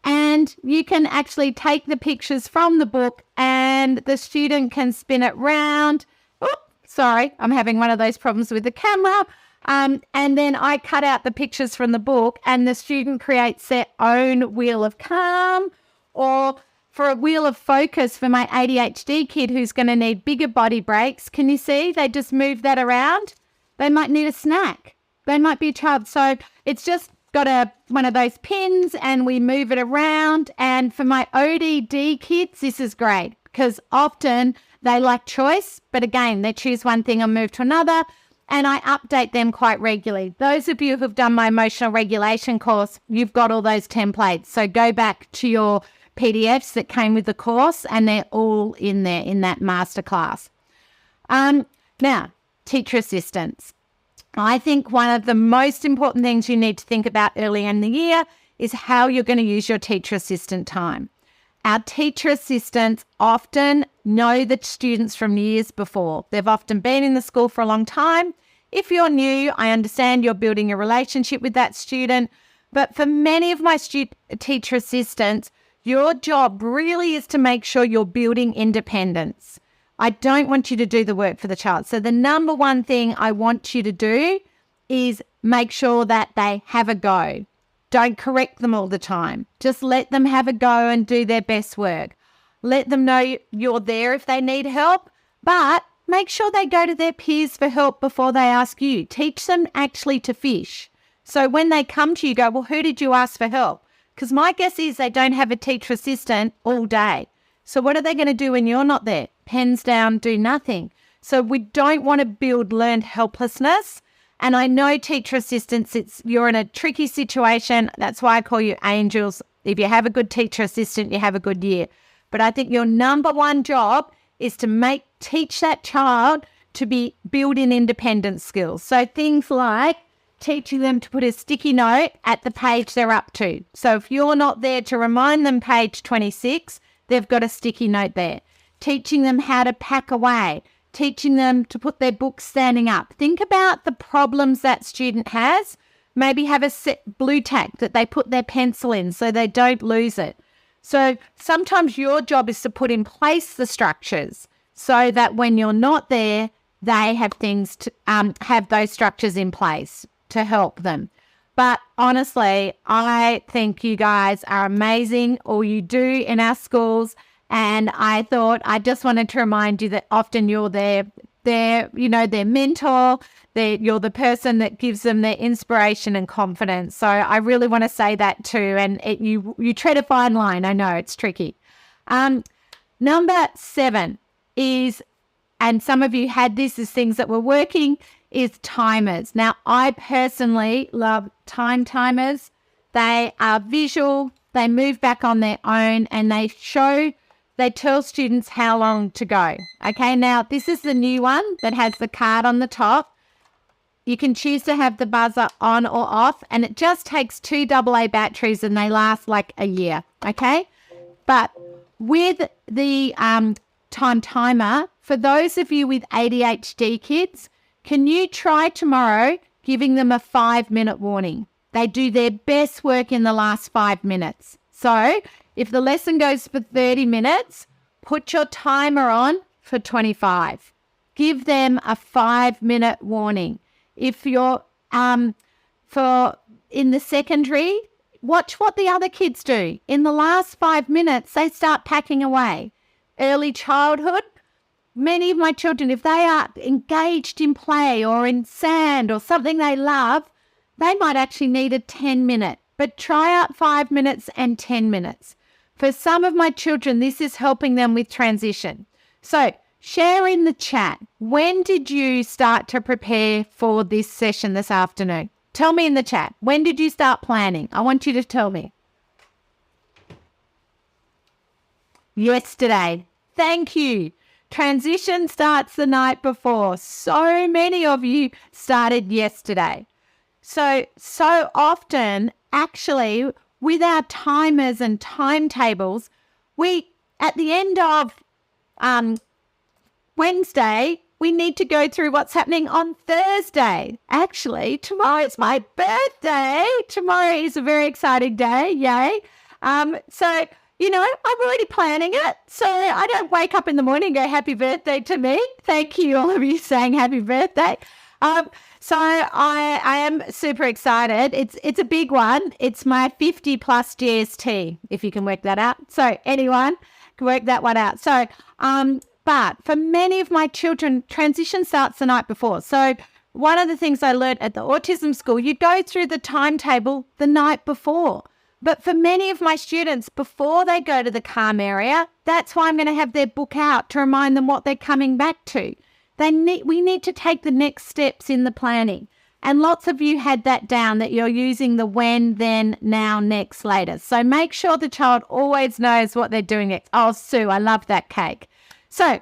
and you can actually take the pictures from the book and the student can spin it round. Oh, sorry, I'm having one of those problems with the camera. And then I cut out the pictures from the book and the student creates their own wheel of calm, or for a wheel of focus for my ADHD kid who's going to need bigger body breaks. Can you see? They just move that around. They might need a snack. They might be a child. So it's just got one of those pins and we move it around. And for my ODD kids, this is great because often they like choice, but again, they choose one thing and move to another. And I update them quite regularly. Those of you who've done my emotional regulation course, you've got all those templates. So go back to your PDFs that came with the course and they're all in there in that masterclass. Now, teacher assistants. I think one of the most important things you need to think about early in the year is how you're going to use your teacher assistant time. our teacher assistants often know the students from years before. They've often been in the school for a long time. If you're new, I understand you're building a relationship with that student. But for many of my teacher assistants, your job really is to make sure you're building independence. I don't want you to do the work for the child. So the number one thing I want you to do is make sure that they have a go. Don't correct them all the time. Just let them have a go and do their best work. Let them know you're there if they need help, but make sure they go to their peers for help before they ask you. Teach them actually to fish. So when they come to you, go, well, who did you ask for help? Because my guess is they don't have a teacher assistant all day. So what are they going to do when you're not there? Pens down, do nothing. So we don't want to build learned helplessness. And I know teacher assistants, you're in a tricky situation. That's why I call you angels. If you have a good teacher assistant, you have a good year. But I think your number one job is to teach that child to be building independent skills. So things like teaching them to put a sticky note at the page they're up to. So if you're not there to remind them page 26, they've got a sticky note there. Teaching them how to pack away. Teaching them to put their books standing up. Think about the problems that student has. Maybe have a set blue tack that they put their pencil in so they don't lose it. So sometimes your job is to put in place the structures so that when you're not there, they have things to have those structures in place to help them. But honestly, I think you guys are amazing, all you do in our schools. And I thought I just wanted to remind you that often you're their mentor. You're the person that gives them their inspiration and confidence. So I really want to say that too. And you tread a fine line. I know it's tricky. Number 7 is, and some of you had this as things that were working, is timers. Now, I personally love time timers. They are visual. They move back on their own and they tell students how long to go. Okay, now this is the new one that has the card on the top. You can choose to have the buzzer on or off, and it just takes 2 AA batteries and they last like a year. Okay, but with the time timer, for those of you with ADHD kids, can you try tomorrow giving them a 5-minute warning? They do their best work in the last 5 minutes. So if the lesson goes for 30 minutes, put your timer on for 25. Give them a 5-minute warning. If you're in the secondary, watch what the other kids do. In the last 5 minutes, they start packing away. Early childhood, many of my children, if they are engaged in play or in sand or something they love, they might actually need a 10-minute. But try out 5 minutes and 10 minutes. For some of my children, this is helping them with transition. So share in the chat, when did you start to prepare for this session this afternoon? Tell me in the chat, when did you start planning? I want you to tell me. Yesterday. Thank you. Transition starts the night before. So many of you started yesterday. So often, actually, with our timers and timetables, at the end of Wednesday, we need to go through what's happening on Thursday. Actually, tomorrow is my birthday. Tomorrow is a very exciting day. Yay. So, I'm already planning it. So I don't wake up in the morning and go, happy birthday to me. Thank you, all of you saying happy birthday. So I am super excited. It's a big one. It's my 50 plus GST, if you can work that out. So anyone can work that one out. So, but for many of my children, transition starts the night before. So one of the things I learned at the autism school, you go through the timetable the night before. But for many of my students, before they go to the calm area, that's why I'm going to have their book out to remind them what they're coming back to. We need to take the next steps in the planning. And lots of you had that down, that you're using the when, then, now, next, later. So make sure the child always knows what they're doing next. Oh, Sue, I love that cake. So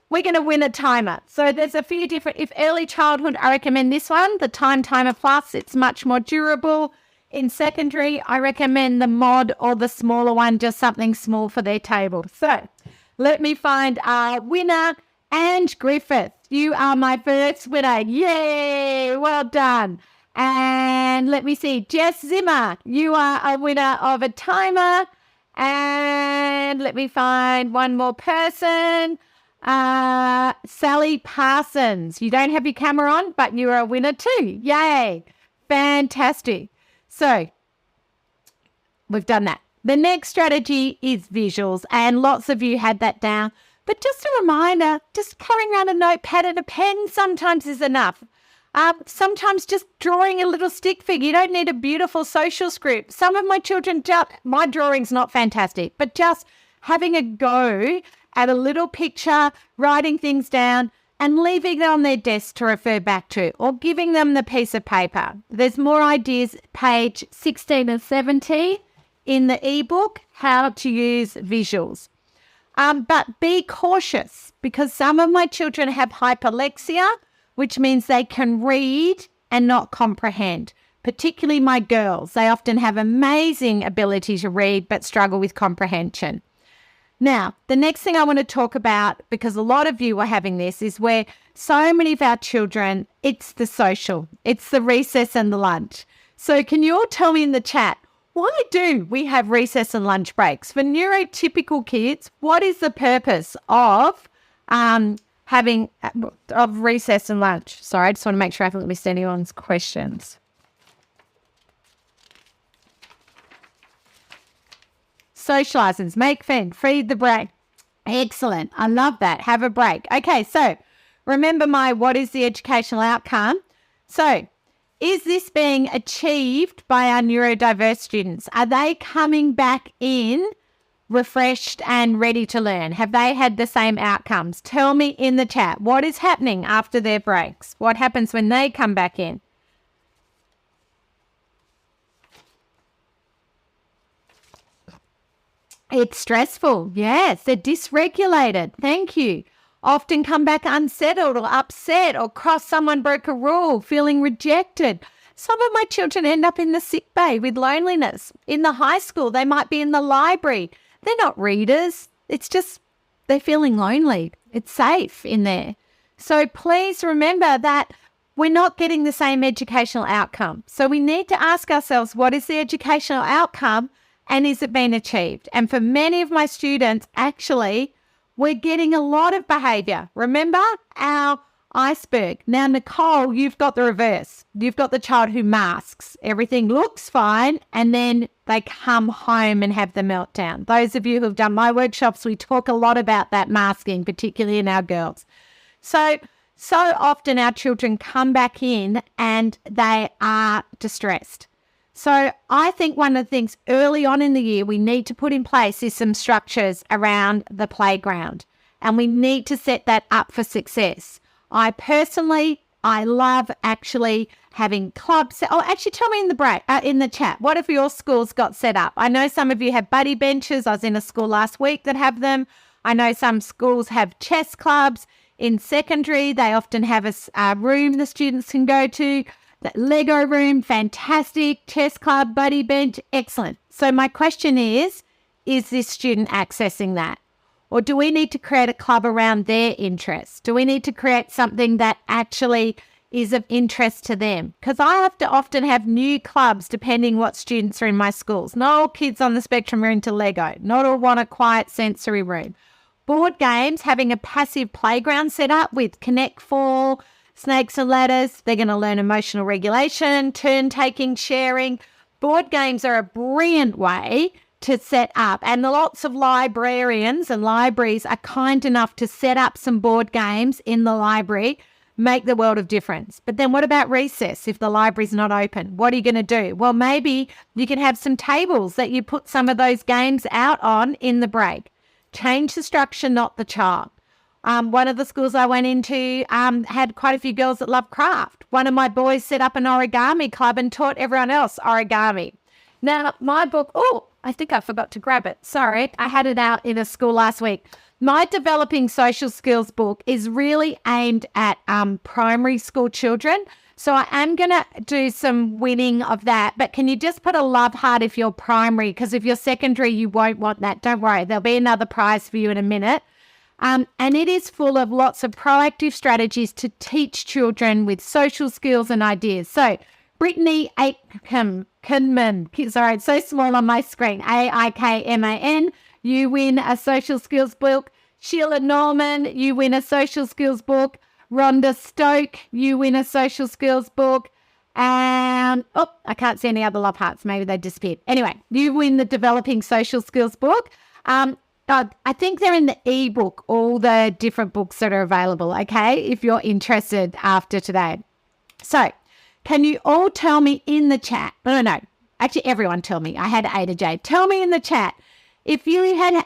we're going to win a timer. So there's a few different, if early childhood, I recommend this one, the Time Timer Plus. It's much more durable. In secondary, I recommend the mod or the smaller one, just something small for their table. So let me find our winner. Ange Griffith, you are my first winner. Yay, well done. And let me see, Jess Zimmer, you are a winner of a timer. And let me find one more person. Sally Parsons, you don't have your camera on, but you're a winner too. Yay, fantastic. So we've done that. The next strategy is visuals, and lots of you had that down. But just a reminder, just carrying around a notepad and a pen sometimes is enough. Sometimes just drawing a little stick figure. You don't need a beautiful social script. Some of my children, my drawing's not fantastic, but just having a go at a little picture, writing things down, and leaving it on their desk to refer back to, or giving them the piece of paper. There's more ideas, page 16 and 17 in the ebook, How to Use Visuals. But be cautious, because some of my children have hyperlexia, which means they can read and not comprehend, particularly my girls. They often have amazing ability to read but struggle with comprehension. Now, the next thing I want to talk about, because a lot of you are having this, is where so many of our children, it's the social, it's the recess and the lunch. So can you all tell me in the chat, why do we have recess and lunch breaks? For neurotypical kids, what is the purpose of having recess and lunch? Sorry, I just want to make sure I haven't missed anyone's questions. Socialising, make friends, feed the brain. Excellent. I love that. Have a break. Okay, so remember what is the educational outcome? So is this being achieved by our neurodiverse students? Are they coming back in refreshed and ready to learn? Have they had the same outcomes? Tell me in the chat, what is happening after their breaks? What happens when they come back in? It's stressful. Yes, they're dysregulated. Thank you. Often come back unsettled or upset or cross someone broke a rule, feeling rejected. Some of my children end up in the sick bay with loneliness. In the high school, they might be in the library. They're not readers. It's just they're feeling lonely. It's safe in there. So please remember that we're not getting the same educational outcome. So we need to ask ourselves, what is the educational outcome and is it being achieved? And for many of my students, actually, we're getting a lot of behaviour. Remember our iceberg. Now, Nicole, you've got the reverse. You've got the child who masks. Everything looks fine, and then they come home and have the meltdown. Those of you who've done my workshops, we talk a lot about that masking, particularly in our girls. So often our children come back in and they are distressed. So I think one of the things early on in the year we need to put in place is some structures around the playground, and we need to set that up for success. I love actually having clubs. Oh, actually tell me in the chat, what have your schools got set up? I know some of you have buddy benches. I was in a school last week that have them. I know some schools have chess clubs. In secondary, they often have a room the students can go to. The Lego room, fantastic. Chess club, buddy bench, excellent. So my question is this student accessing that? Or do we need to create a club around their interests? Do we need to create something that actually is of interest to them? Because I have to often have new clubs depending what students are in my schools. Not all kids on the spectrum are into Lego. Not all want a quiet sensory room. Board games, having a passive playground set up with Connect 4, Snakes and Ladders. They're going to learn emotional regulation, turn-taking, sharing. Board games are a brilliant way to set up, and lots of librarians and libraries are kind enough to set up some board games in the library, make the world of difference. But then what about recess if the library's not open? What are you going to do? Well, maybe you can have some tables that you put some of those games out on in the break. Change the structure, not the child. One of the schools I went into had quite a few girls that love craft. One of my boys set up an origami club and taught everyone else origami. Now, my book, I think I forgot to grab it. Sorry, I had it out in a school last week. My Developing Social Skills book is really aimed at primary school children, So I am going to do some winning of that. But can you just put a love heart if you're primary? Because if you're secondary, you won't want that. Don't worry. There'll be another prize for you in a minute. And it is full of lots of proactive strategies to teach children with social skills and ideas. So Brittany Aikman, sorry, it's so small on my screen, Aikman, you win a social skills book. Sheila Norman, you win a social skills book. Rhonda Stoke, you win a social skills book. And, I can't see any other love hearts. Maybe they disappeared. Anyway, you win the Developing Social Skills book. I think they're in the ebook, all the different books that are available, okay, if you're interested after today. So can you all tell me in the chat? No. Actually, everyone tell me. I had A to J. Tell me in the chat. If you had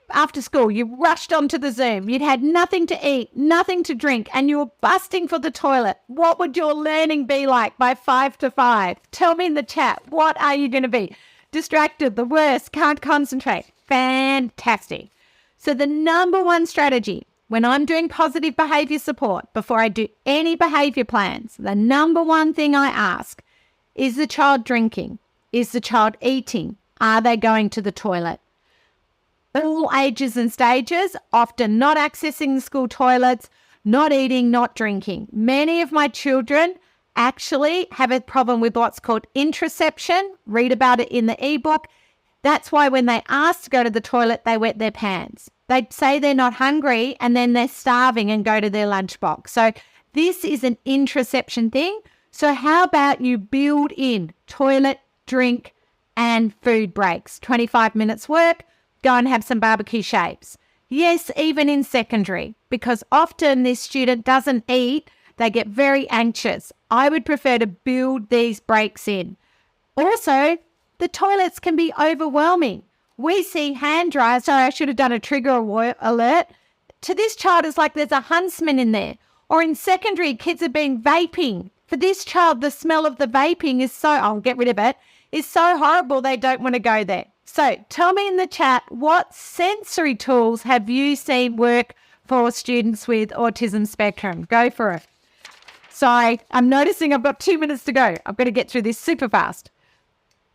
after school, you rushed onto the Zoom, you'd had nothing to eat, nothing to drink, and you were busting for the toilet, what would your learning be like by 5 to 5? Tell me in the chat. What are you going to be? Distracted, the worst, can't concentrate. Fantastic. So the number one strategy when I'm doing positive behaviour support, before I do any behaviour plans, the number one thing I ask, is the child drinking? Is the child eating? Are they going to the toilet? All ages and stages, often not accessing the school toilets, not eating, not drinking. Many of my children actually have a problem with what's called intraception. Read about it in the ebook. That's why when they ask to go to the toilet, they wet their pants. They say they're not hungry and then they're starving and go to their lunchbox. So this is an intraception thing. So how about you build in toilet, drink, and food breaks? 25 minutes work, go and have some barbecue shapes. Yes, even in secondary, because often this student doesn't eat, they get very anxious. I would prefer to build these breaks in. Also, the toilets can be overwhelming. We see hand dryers. Sorry, I should have done a trigger alert. To this child, it's like there's a huntsman in there. Or in secondary, kids have been vaping. For this child, the smell of the vaping is I'll get rid of it, is so horrible they don't want to go there. So tell me in the chat, what sensory tools have you seen work for students with autism spectrum? Go for it. Sorry, I'm noticing I've got 2 minutes to go. I've got to get through this super fast.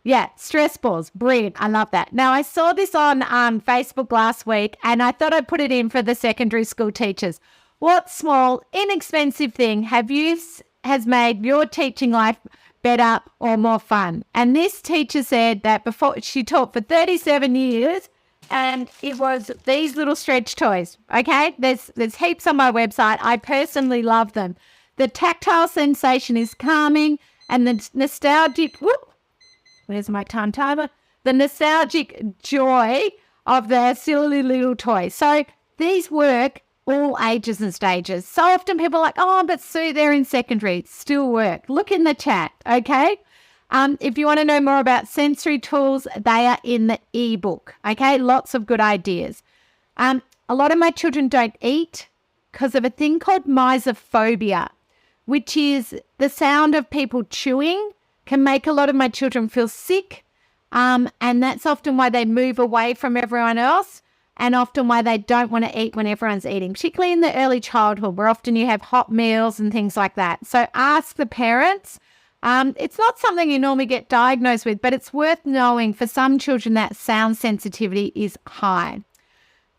Yeah, stress balls. Brilliant. I love that. Now, I saw this on Facebook last week, and I thought I'd put it in for the secondary school teachers. What small, inexpensive thing has made your teaching life better or more fun? And this teacher said that before she taught for 37 years, and it was these little stretch toys. Okay, there's heaps on my website. I personally love them. The tactile sensation is calming, and the nostalgic. Where's my time timer? The nostalgic joy of the silly little toys. So these work all ages and stages. So often people are like, but Sue, they're in secondary. Still work. Look in the chat, okay? If you want to know more about sensory tools, they are in the ebook, okay? Lots of good ideas. A lot of my children don't eat because of a thing called misophobia, which is the sound of people chewing can make a lot of my children feel sick, and that's often why they move away from everyone else and often why they don't want to eat when everyone's eating, particularly in the early childhood where often you have hot meals and things like that. So ask the parents. It's not something you normally get diagnosed with, but it's worth knowing for some children that sound sensitivity is high.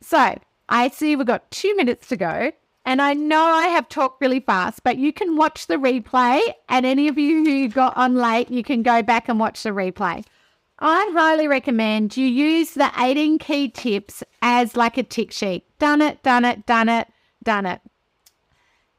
So I see we've got 2 minutes to go. And I know I have talked really fast, but you can watch the replay, and any of you who got on late, you can go back and watch the replay. I highly recommend you use the 18 key tips as like a tick sheet. Done it, done it, done it, done it.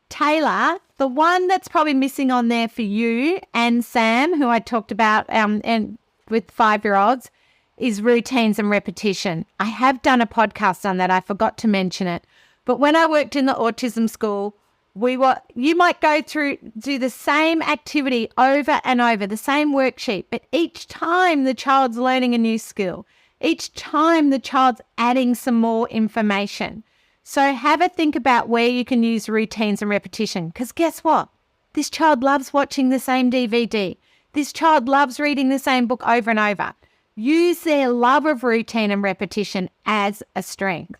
Taylor, the one that's probably missing on there for you and Sam, who I talked about and with 5-year-olds, is routines and repetition. I have done a podcast on that. I forgot to mention it. But when I worked in the autism school, you might do the same activity over and over, the same worksheet, but each time the child's learning a new skill, each time the child's adding some more information. So have a think about where you can use routines and repetition, because guess what? This child loves watching the same DVD. This child loves reading the same book over and over. Use their love of routine and repetition as a strength.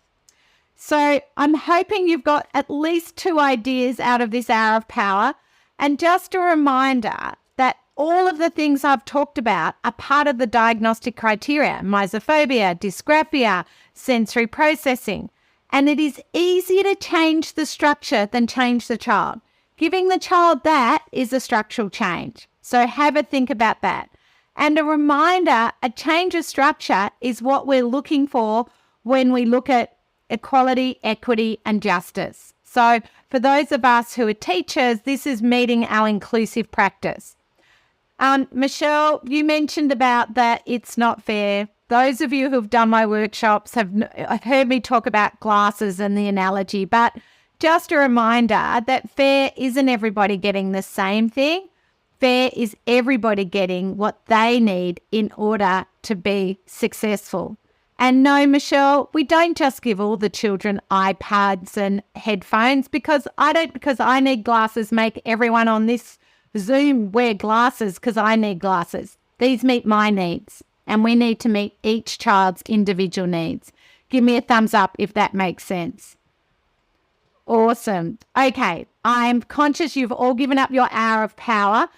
So I'm hoping you've got at least 2 ideas out of this hour of power. And just a reminder that all of the things I've talked about are part of the diagnostic criteria: misophobia, dysgraphia, sensory processing. And it is easier to change the structure than change the child. Giving the child that is a structural change. So have a think about that. And a reminder, a change of structure is what we're looking for when we look at equality, equity, and justice. So for those of us who are teachers, this is meeting our inclusive practice. Michelle, you mentioned about that it's not fair. Those of you who've done my workshops have heard me talk about glasses and the analogy, but just a reminder that fair isn't everybody getting the same thing. Fair is everybody getting what they need in order to be successful. And no, Michelle, we don't just give all the children iPads and headphones because I need glasses, make everyone on this Zoom wear glasses because I need glasses. These meet my needs, and we need to meet each child's individual needs. Give me a thumbs up if that makes sense. Awesome. Okay, I'm conscious you've all given up your hour of power.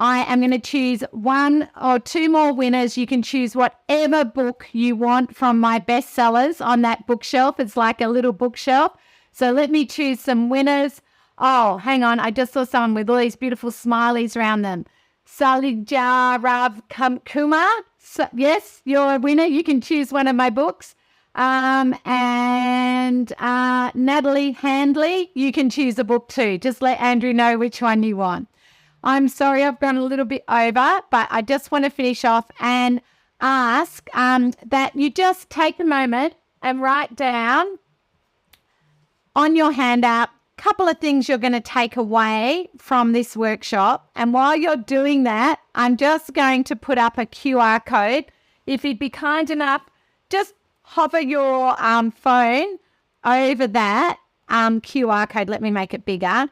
I am going to choose 1 or 2 more winners. You can choose whatever book you want from my bestsellers on that bookshelf. It's like a little bookshelf. So let me choose some winners. Oh, hang on. I just saw someone with all these beautiful smileys around them. Salija Rav Kumar. So, yes, you're a winner. You can choose one of my books. And Natalie Handley, you can choose a book too. Just let Andrew know which one you want. I'm sorry I've gone a little bit over, but I just want to finish off and ask that you just take a moment and write down on your handout a couple of things you're going to take away from this workshop. And while you're doing that, I'm just going to put up a QR code. If you'd be kind enough, just hover your phone over that QR code. Let me make it bigger.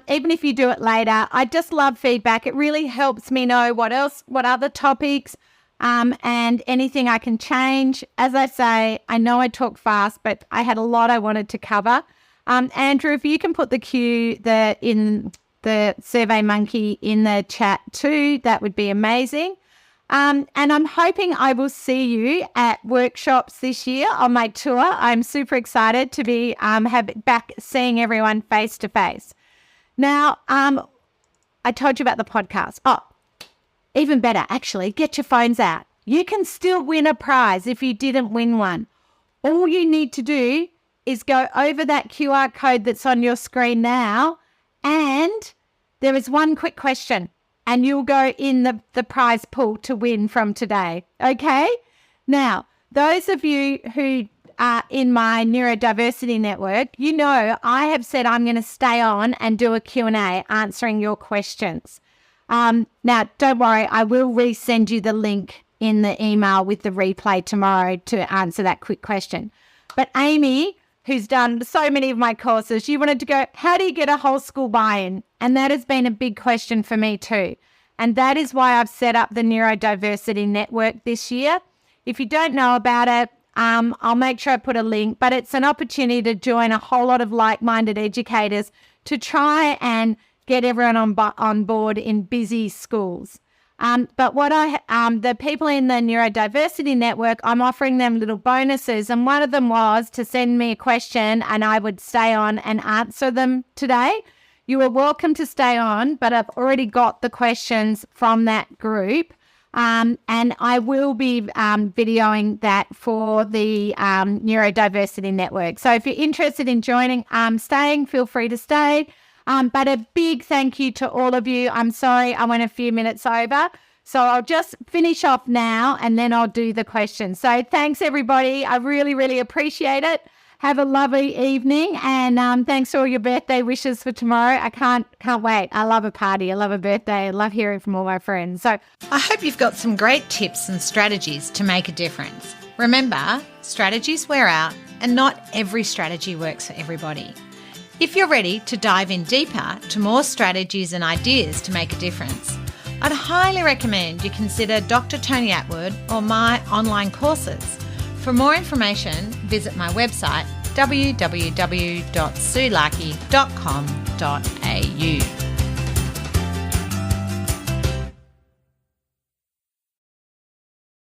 Even if you do it later, I just love feedback. It really helps me know what other topics, and anything I can change. As I say, I know I talk fast, but I had a lot I wanted to cover. Andrew, if you can put in the Survey Monkey in the chat too, that would be amazing. And I'm hoping I will see you at workshops this year on my tour. I'm super excited to be back seeing everyone face to face. Now, I told you about the podcast. Oh, even better, actually, get your phones out. You can still win a prize if you didn't win one. All you need to do is go over that QR code that's on your screen now, and there is one quick question, and you'll go in the prize pool to win from today, okay? Now, those of you who are in my neurodiversity network, you know I have said I'm going to stay on and do a Q&A answering your questions. Now, don't worry, I will resend you the link in the email with the replay tomorrow to answer that quick question. But Amy, who's done so many of my courses, you wanted to go, how do you get a whole school buy-in? And that has been a big question for me too. And that is why I've set up the Neurodiversity Network this year. If you don't know about it, I'll make sure I put a link, but it's an opportunity to join a whole lot of like-minded educators to try and get everyone on board in busy schools. But the people in the Neurodiversity Network, I'm offering them little bonuses, and one of them was to send me a question and I would stay on and answer them today. You are welcome to stay on, but I've already got the questions from that group. And I will be videoing that for the Neurodiversity Network. So if you're interested in joining, staying, feel free to stay. But a big thank you to all of you. I'm sorry I went a few minutes over. So I'll just finish off now and then I'll do the questions. So thanks, everybody. I really, really appreciate it. Have a lovely evening, and thanks for all your birthday wishes for tomorrow. I can't wait. I love a party. I love a birthday. I love hearing from all my friends. So I hope you've got some great tips and strategies to make a difference. Remember, strategies wear out, and not every strategy works for everybody. If you're ready to dive in deeper to more strategies and ideas to make a difference, I'd highly recommend you consider Dr. Tony Atwood or my online courses. For more information, visit my website www.sulaki.com.au.